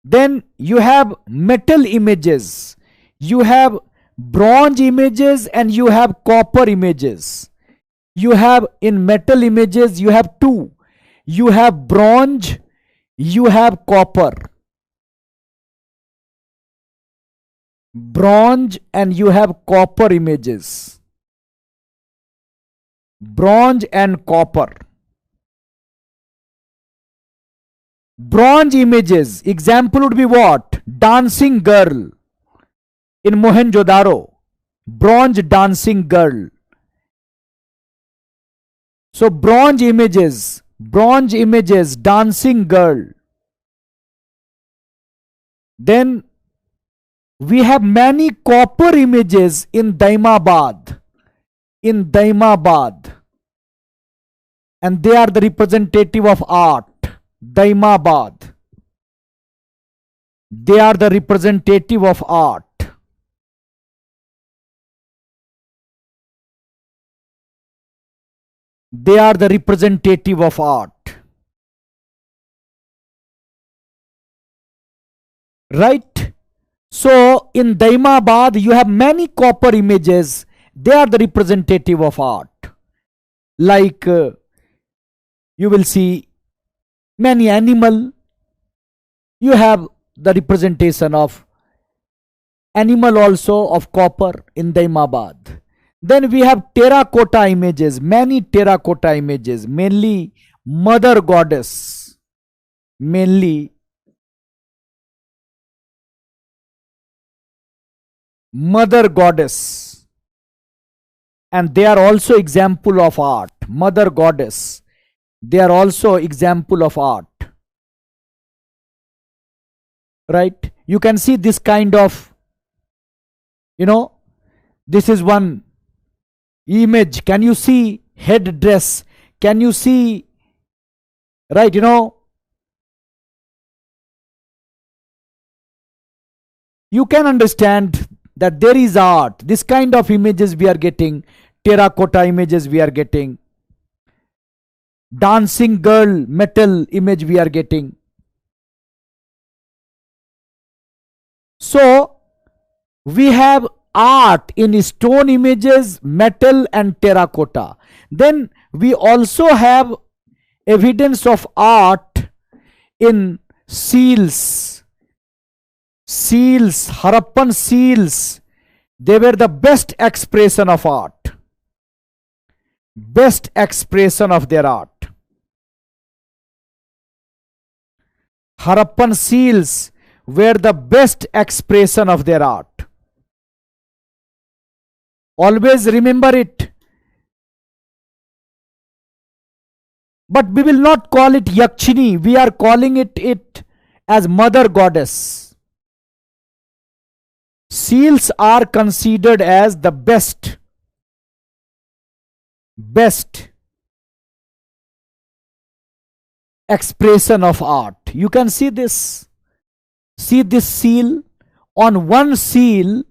Then you have metal images, you have bronze images, and you have copper images. You have in metal images, you have two. You have bronze, you have copper. Bronze and you have copper images. Bronze and copper. Bronze images, example would be what? Dancing girl in Mohenjo-daro. Bronze dancing girl. So bronze images, dancing girl. Then we have many copper images in Daimabad. And they are the representative of art. Daimabad. They are the representative of art. They are the representative of art. Right? So in Daimabad, you have many copper images. They are the representative of art. Like you will see many animal. You have the representation of animal also of copper in Daimabad. Then we have terracotta images, many terracotta images, mainly mother goddess. Mainly mother goddess. And they are also example of art. Mother goddess. They are also example of art. Right? You can see this kind of, this is one image. Can you see headdress? Can you see, right, you can understand that there is art. This kind of images we are getting, terracotta images we are getting, dancing girl metal image we are getting. So we have art in stone images, metal and terracotta. Then we also have evidence of art in seals. Seals, Harappan seals. They were the best expression of art. Best expression of their art. Harappan seals were the best expression of their art. Always remember it. But we will not call it Yakshini. We are calling it as mother goddess. Seals are considered as the best expression of art. You can see this. See this seal. On one seal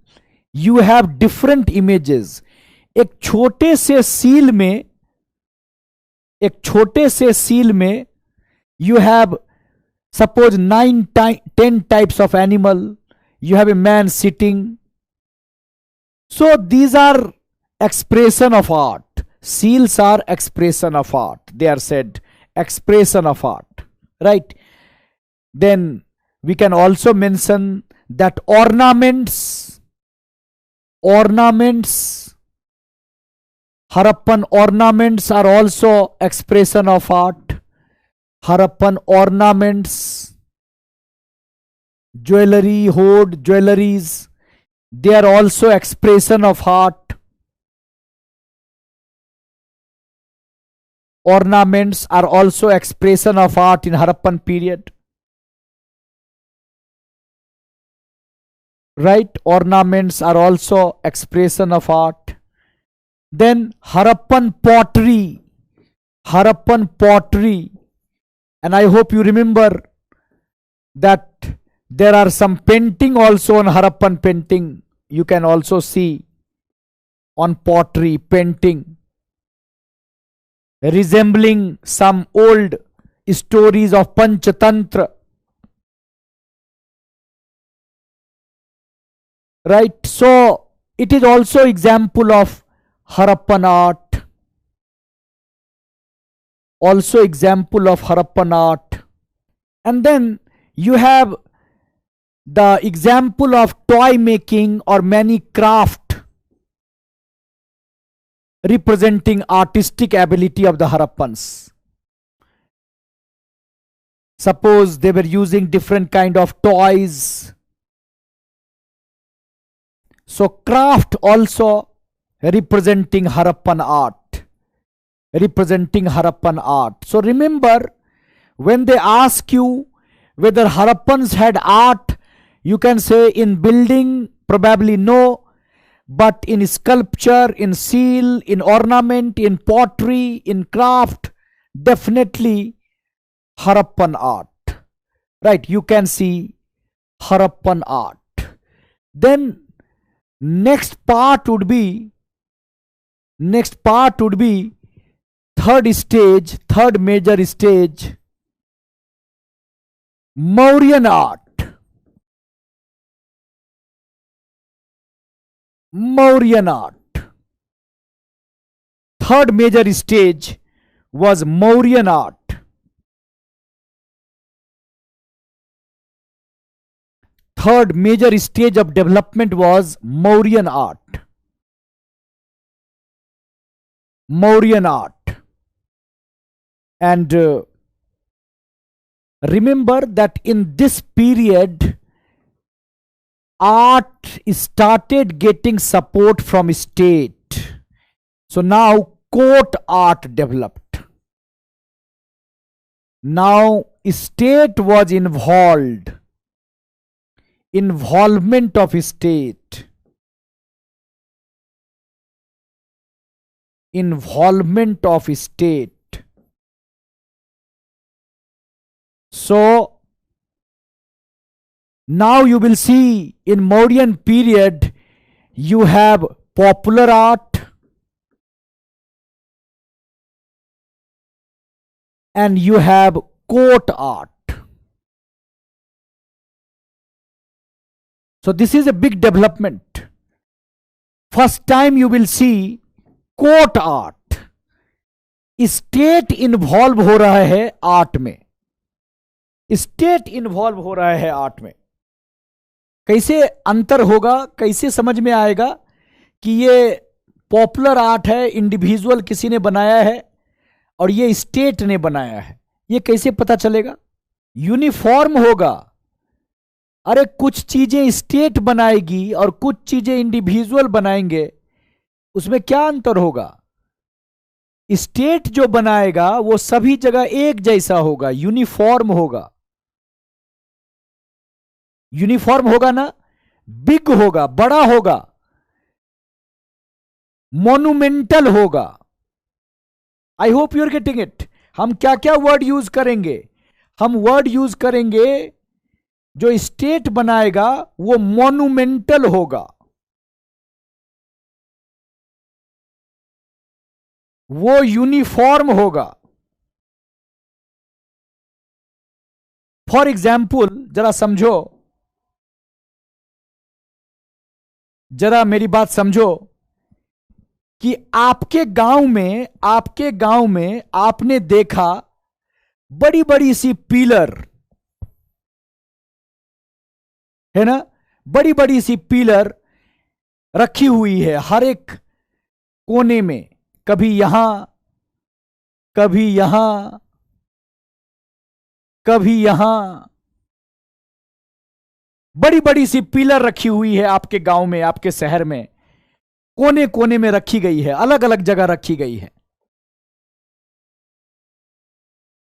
you have different images. एक छोटे से seal में you have suppose 10 types of animal. You have a man sitting. So these are expression of art. Seals are expression of art. They are said expression of art. Right? Then we can also mention that ornaments, Harappan ornaments are also expression of art. Harappan ornaments, jewelry, hoard, jewelries, they are also expression of art. Ornaments are also expression of art in Harappan period. Right? Ornaments are also expression of art. Then Harappan pottery. And I hope you remember that there are some painting also on Harappan painting. You can also see on pottery painting resembling some old stories of Panchatantra. right? So it is also example of Harappan art, also example of Harappan art. And then you have the example of toy making or many craft representing artistic ability of the Harappans. Suppose they were using different kind of toys. So craft also representing Harappan art. Representing Harappan art. So remember, when they ask you whether Harappans had art, you can say in building, probably no, but in sculpture, in seal, in ornament, in pottery, in craft, definitely Harappan art. Right, you can see Harappan art. Then next part would be third stage, third major stage, Mauryan art. Mauryan art. Third major stage was Mauryan art. Third major stage of development was Mauryan art. Mauryan art. And remember that in this period, art started getting support from state. So now court art developed. Now state was involved. Involvement of state. Involvement of state. So now you will see in Mauryan period you have popular art and you have court art. So this is a big development. First time you will see court art. State involve हो रहा है art में. State involve हो रहा है art में. कैसे अंतर होगा, कैसे समझ में आएगा कि ये पॉपुलर आर्ट है, इंडिविजुअल किसी ने बनाया है और ये स्टेट ने बनाया है, ये कैसे पता चलेगा? यूनिफॉर्म होगा. अरे कुछ चीजें स्टेट बनाएगी और कुछ चीजें इंडिविजुअल बनाएंगे, उसमें क्या अंतर होगा? स्टेट जो बनाएगा वो सभी जगह एक जैसा होगा, यूनिफॉर्म होगा. यूनिफॉर्म होगा ना, बिग होगा, बड़ा होगा, मोन्यूमेंटल होगा. I hope you are getting it. हम क्या क्या वर्ड यूज करेंगे? हम वर्ड यूज करेंगे जो स्टेट बनाएगा वो मोन्यूमेंटल होगा, वो यूनिफॉर्म होगा. फॉर एग्जाम्पल, जरा समझो, जरा मेरी बात समझो कि आपके गांव में आपने देखा बड़ी बड़ी सी पिलर है ना, बड़ी बड़ी सी पिलर रखी हुई है हर एक कोने में, कभी यहां, कभी यहां, कभी यहां. बड़ी बड़ी सी पिलर रखी हुई है आपके गांव में, आपके शहर में, कोने कोने में रखी गई है, अलग अलग जगह रखी गई है.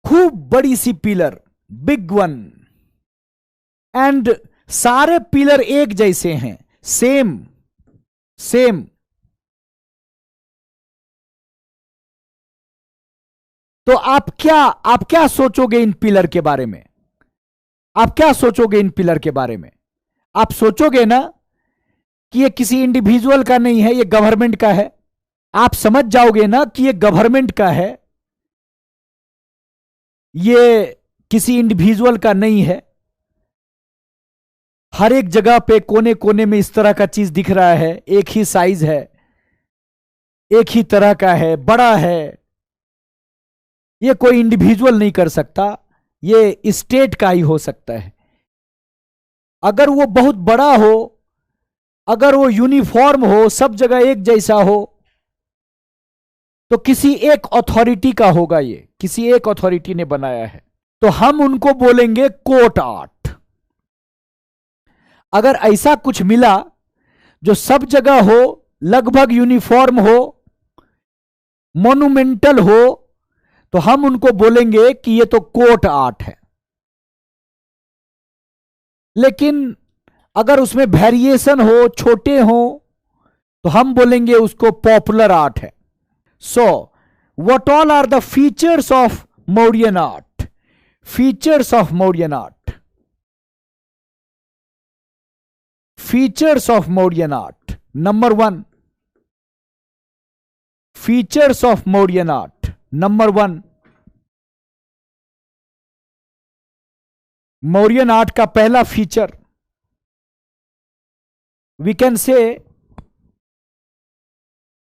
खूब बड़ी सी पिलर, बिग वन. एंड सारे पिलर एक जैसे हैं, सेम सेम. तो आप क्या सोचोगे इन पिलर के बारे में? आप क्या सोचोगे इन पिलर के बारे में? आप सोचोगे ना कि ये किसी इंडिविजुअल का नहीं है, ये गवर्नमेंट का है. आप समझ जाओगे ना कि ये गवर्नमेंट का है, ये किसी इंडिविजुअल का नहीं है. हर एक जगह पे कोने कोने में इस तरह का चीज दिख रहा है, एक ही साइज है, एक ही तरह का है, बड़ा है। ये कोई इंडिविजुअल नहीं कर सकता, ये स्टेट का ही हो सकता है। अगर वो बहुत बड़ा हो, अगर वो यूनिफॉर्म हो, सब जगह एक जैसा हो, तो किसी एक अथॉरिटी का होगा, ये किसी एक अथॉरिटी ने बनाया है, तो हम उनको बोलेंगे कोर्ट आर्ट। अगर ऐसा कुछ मिला जो सब जगह हो, लगभग यूनिफॉर्म हो, मोनुमेंटल हो, तो हम उनको बोलेंगे कि ये तो कोर्ट आर्ट है। लेकिन अगर उसमें वेरिएशन हो, छोटे हो, तो हम बोलेंगे उसको पॉपुलर आर्ट है। So what all are the features of Mauryan art? Features of Mauryan art, features of Mauryan art. Number 1, features of Mauryan art. Number 1, Mauryan art का पहला feature, we can say,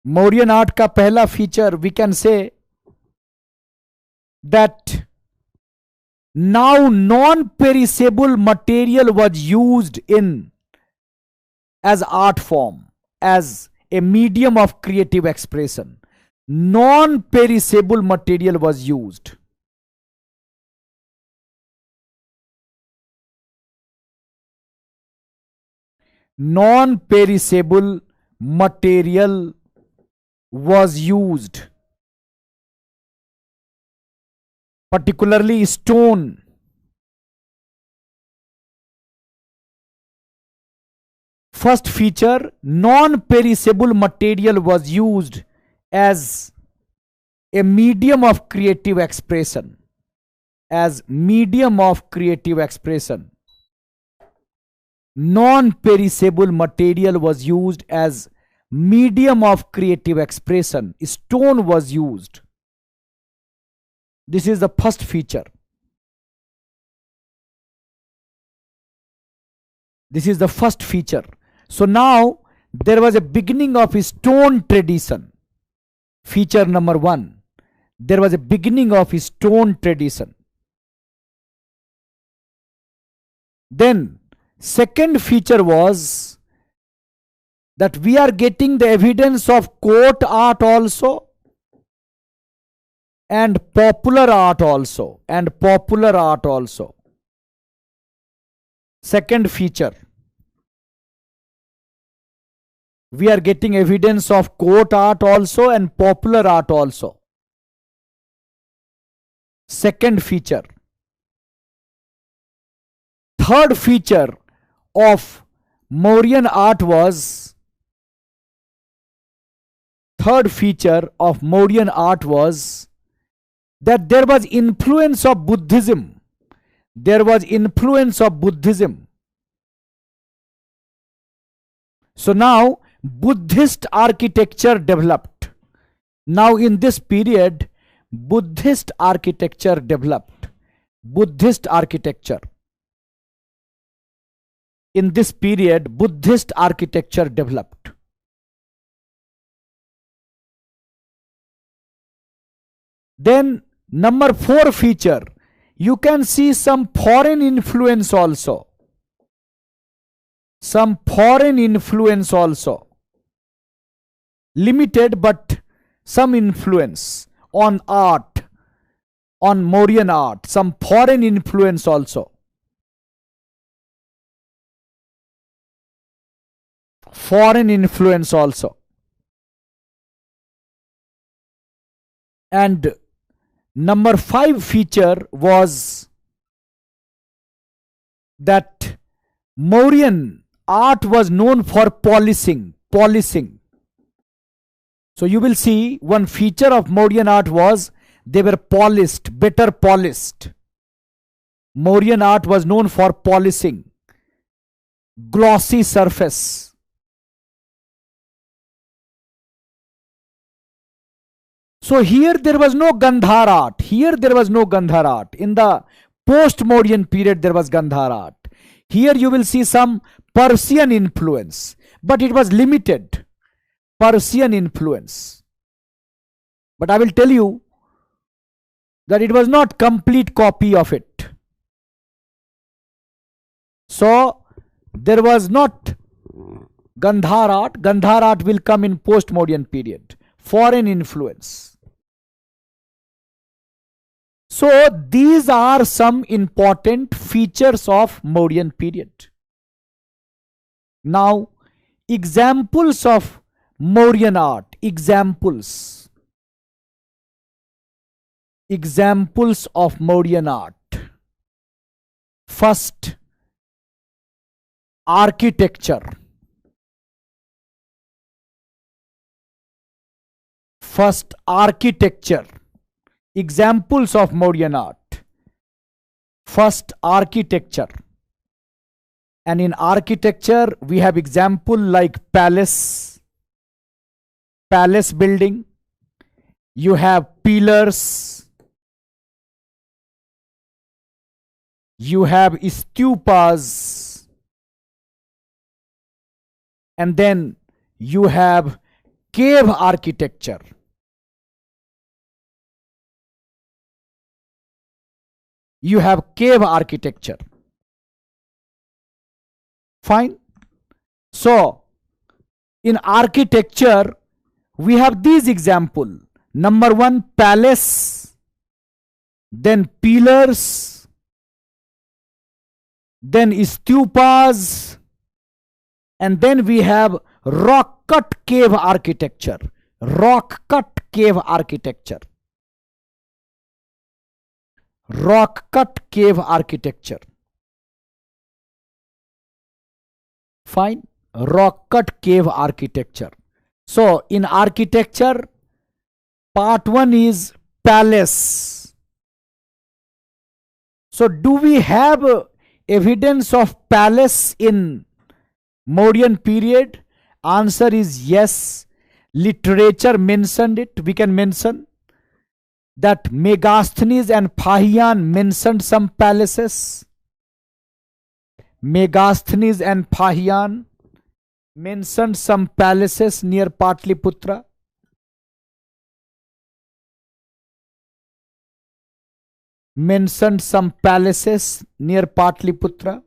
Mauryan art का पहला feature, we can say that now non-perishable material was used in as art form, as a medium of creative expression. Non-perishable material was used. Non-perishable material was used, particularly stone. First feature, non-perishable material was used as a medium of creative expression. As medium of creative expression. Non-perishable material was used as medium of creative expression. Stone was used. This is the first feature. This is the first feature. So now there was a beginning of a stone tradition. Feature number 1, there was a beginning of a stone tradition. Then second feature was that we are getting the evidence of court art also, and popular art also, and popular art also. Second feature, we are getting evidence of court art also and popular art also. Second feature. Third feature of Mauryan art was, third feature of Mauryan art was that there was influence of Buddhism. There was influence of Buddhism. So now Buddhist architecture developed. Now in this period, Buddhist architecture developed. Buddhist architecture. In this period, Buddhist architecture developed. Then number 4 feature, you can see some foreign influence also. Some foreign influence also. Limited but some influence on art, on Mauryan art. Some foreign influence also. Foreign influence also. And number 5 feature was that Mauryan art was known for polishing. Polishing. So you will see one feature of Mauryan art was they were polished, better polished. Mauryan art was known for polishing, glossy surface. So here there was no Gandhar art. Here there was no Gandhar art. In the post-Mauryan period there was Gandhar art. Here you will see some Persian influence, but it was limited Persian influence. But I will tell you that it was not complete copy of it. So there was not Gandhar art. Gandhar art will come in post-Mauryan period. Foreign influence. So these are some important features of Mauryan period. Now, examples of Mauryan art. Examples of Mauryan art. First, architecture. First, architecture. Examples of Mauryan art. First, architecture. And in architecture, we have example like palace building. You have pillars. You have stupas. And then you have cave architecture. You have cave architecture. Fine. So, in architecture, we have these examples. Number one, palace, then pillars, then stupas, and then we have rock cut cave architecture. Rock cut cave architecture. Rock cut cave architecture. Fine. Rock cut cave architecture. So in architecture, part 1 is palace. So do we have evidence of palace in Mauryan period? Answer is yes. Literature mentioned it. We can mention that Megasthenes and Phahian mentioned some palaces. Megasthenes and Phahian mentioned some palaces near Patliputra. Mentioned some palaces near Patliputra.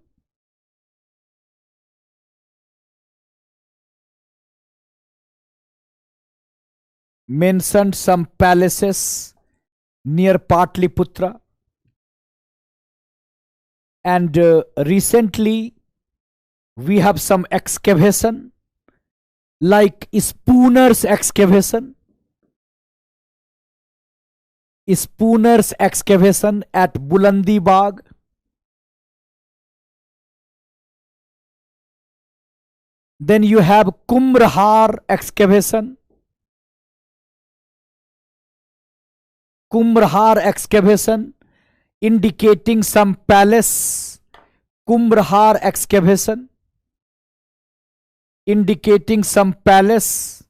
Mentioned some palaces near Patliputra. And recently we have some excavation like Spooner's excavation. Spooner's excavation at Bulandi Bagh. Then you have Kumrahar excavation. Kumrahar excavation indicating some palace. Kumrahar excavation indicating some palace.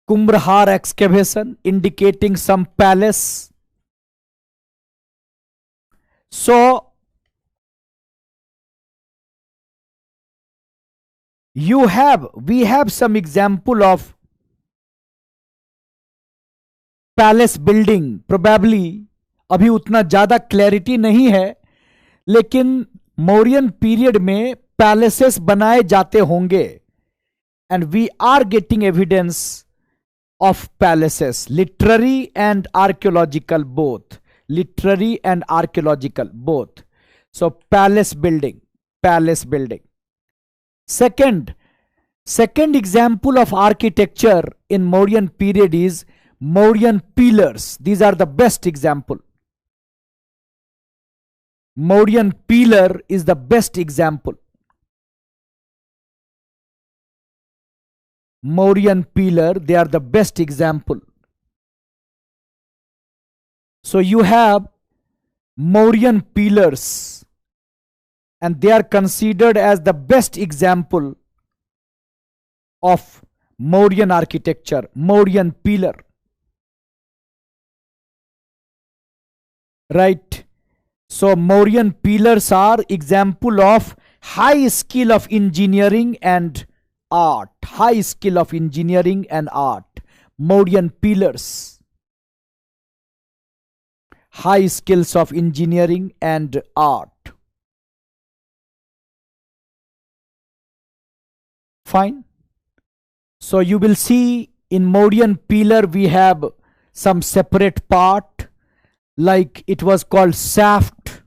Kumrahar excavation indicating some palace. So we have some example of palace building. Probably अभी उतना ज्यादा clarity नहीं है, लेकिन Mauryan period में palaces बनाए जाते होंगे. And we are getting evidence of palaces, literary and archaeological both. Literary and archaeological both. So palace building. Second example of architecture in Mauryan period is Mauryan pillars. These are the best example. Mauryan pillar is the best example. Mauryan pillar, they are the best example. So you have Mauryan pillars, and they are considered as the best example of Mauryan architecture. Mauryan pillar. right? So Mauryan pillars are example of high skill of engineering and art. High skill of engineering and art. Mauryan pillars. High skills of engineering and art. Fine. So you will see in Mauryan pillar we have some separate part, like it was called shaft.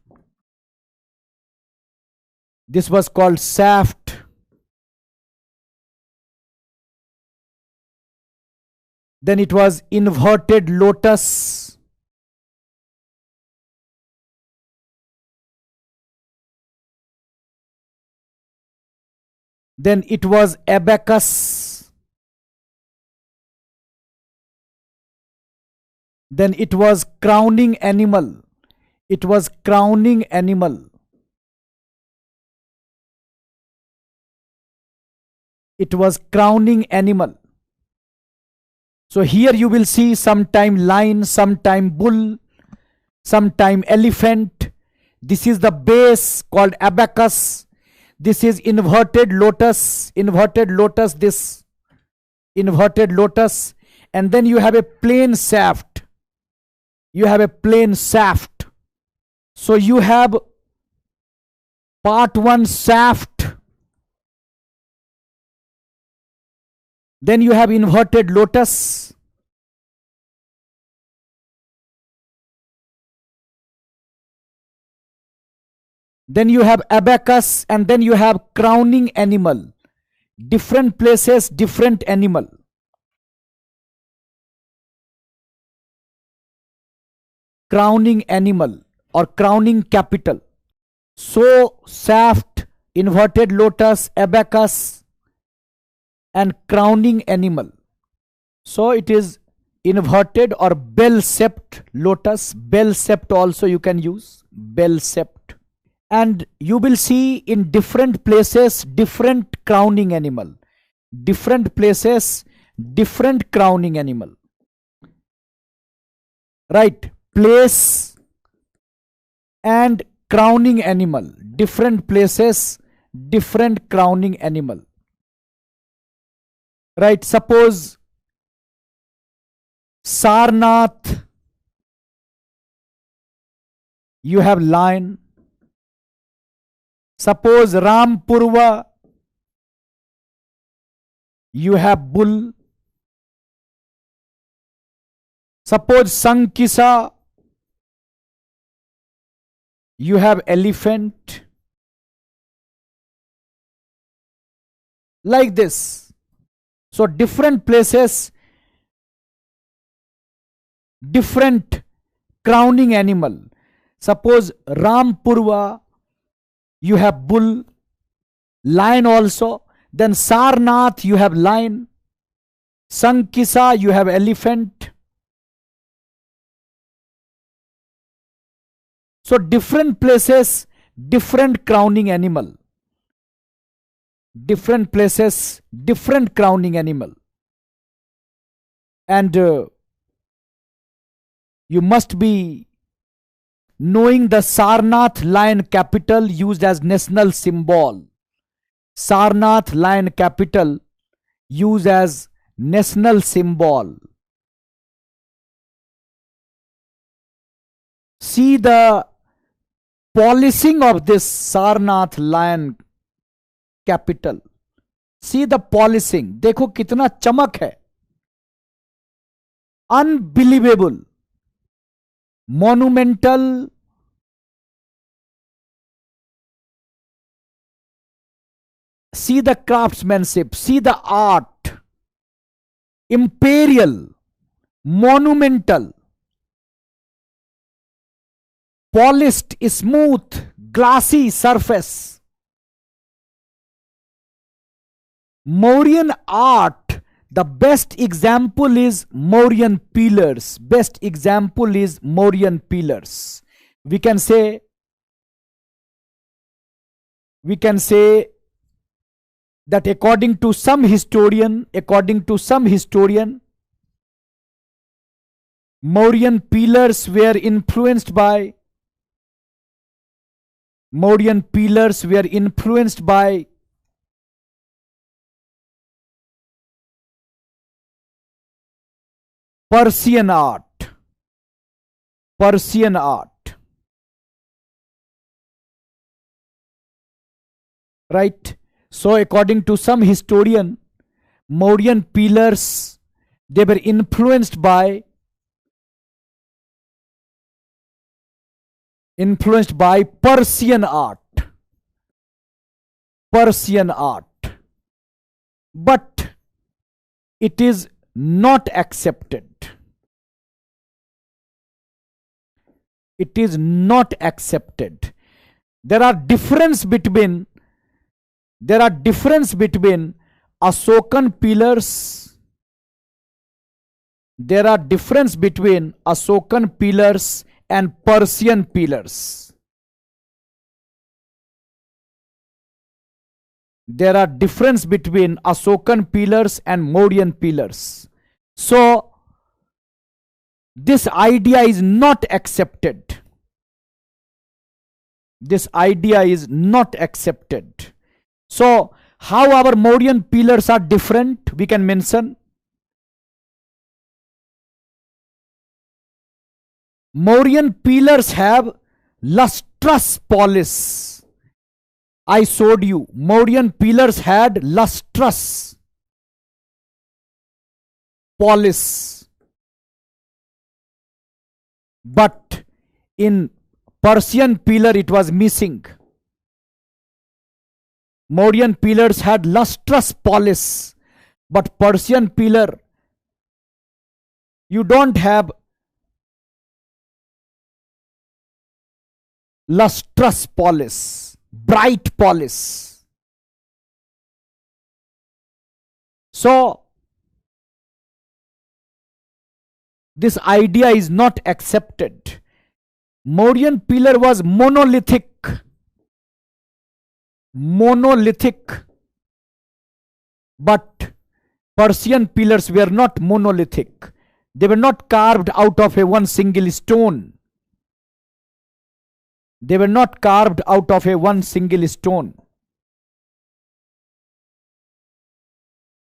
This was called shaft. Then it was inverted lotus. Then it was abacus. Then it was crowning animal. It was crowning animal. It was crowning animal. So here you will see sometime lion, sometime bull, sometime elephant. This is the base called abacus. This is inverted lotus, this inverted lotus. And then you have a plain shaft. You have a plain shaft. So you have part 1 shaft. Then you have inverted lotus. Then you have abacus, and then you have crowning animal. Different places, different animal. Crowning animal or crowning capital. So shaft, inverted lotus, abacus, and crowning animal. So it is inverted or bell-shaped lotus. Bell-shaped also you can use. Bell-shaped. And you will see in different places different crowning animal. Different places different crowning animal. Right? Place and crowning animal. Different places different crowning animal. Right? Suppose Sarnath, you have lion. Suppose Rampurva, you have bull. Suppose Sankisa, you have elephant. Like this. So different places, different crowning animal. Suppose Rampurva, you have bull, lion also. Then Sarnath, you have lion. Sankisa, you have elephant. So different places, different crowning animal. Different places, different crowning animal. And you must be knowing the Sarnath lion capital used as national symbol. Sarnath lion capital used as national symbol. See the polishing of this Sarnath lion capital. See the polishing. देखो कितना चमक है. Unbelievable. Monumental. See the craftsmanship. See the art. Imperial. Monumental. Polished, smooth, glassy surface. Mauryan art, the best example is Mauryan pillars. Best example is Mauryan pillars. We can say that according to some historian, Mauryan pillars were influenced by Persian art. Right? So according to some historian, Mauryan pillars, they were influenced by Persian art. But it is not accepted. There are difference between Asokan pillars. And Persian pillars. There are difference between Asokan pillars and Mauryan pillars. So this idea is not accepted. So how our Mauryan pillars are different, we can mention. Mauryan pillars have lustrous polish. I showed you. Mauryan pillars had lustrous polish. But in Persian pillar it was missing. Mauryan pillars had lustrous polish, but Persian pillar, you don't have lustrous polish, bright polish. So this idea is not accepted. Mauryan pillar was monolithic, but Persian pillars were not monolithic. They were not carved out of one single stone.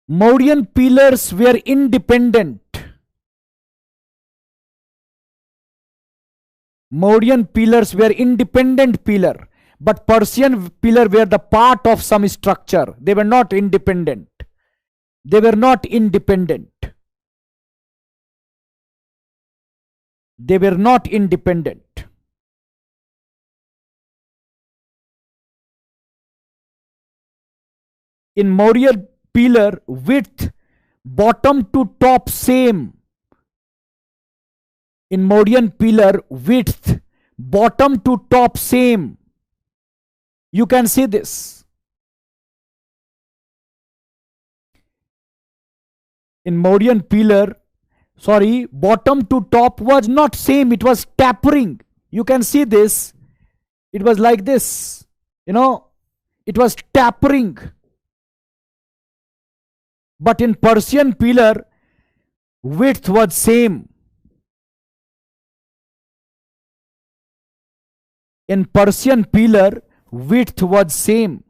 Mauryan pillars were independent. Pillar, but Persian pillar were the part of some structure. They were not independent. In Mauryan pillar, width bottom to top same. In Mauryan pillar, width bottom to top same. You can see this. In Mauryan pillar, bottom to top was not same. It was tapering. You can see this. It was like this. It was tapering. But in Persian pillar, width was same. In Persian pillar, width was same.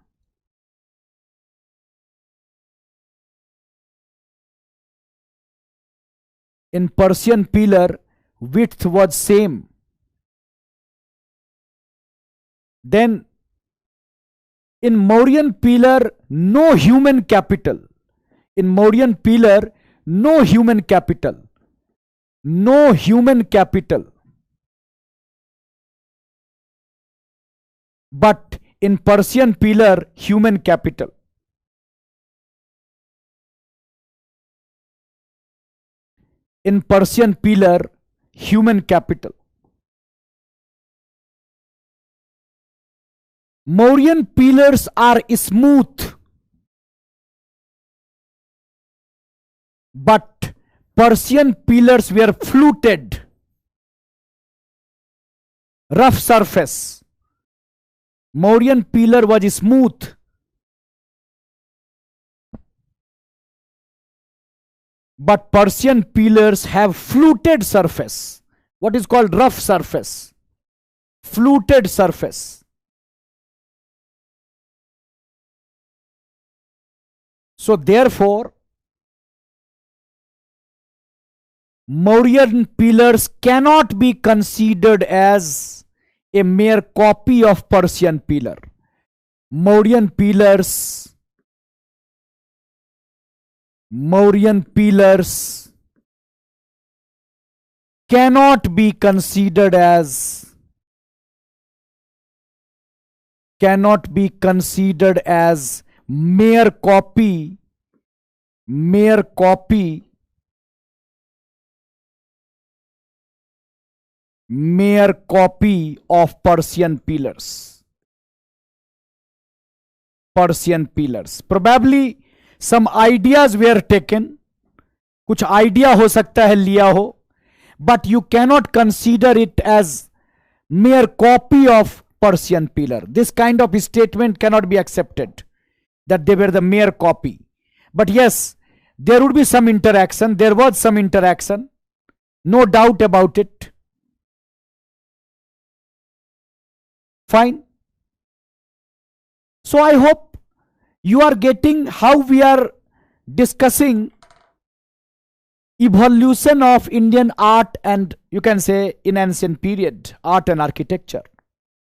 In Persian pillar, width was same. Then in Mauryan pillar, no human capital. In Mauryan pillar, no human capital. But in Persian pillar, human capital. In Persian pillar, human capital. Mauryan pillars are smooth, but Persian pillars were fluted, rough surface. Mauryan pillar was smooth, but Persian pillars have fluted surface. What is called rough surface? Fluted surface. So therefore, Mauryan pillars cannot be considered as a mere copy of Persian pillar. Mauryan pillars cannot be considered as mere copy of Persian pillars. Probably some ideas were taken, कुछ idea हो सकता है लिया हो, but you cannot consider it as mere copy of Persian pillar. This kind of statement cannot be accepted, that they were the mere copy. But yes, there would be some interaction. There was some interaction, no doubt about it. Fine. So I hope you are getting how we are discussing evolution of Indian art, and you can say in ancient period, art and architecture.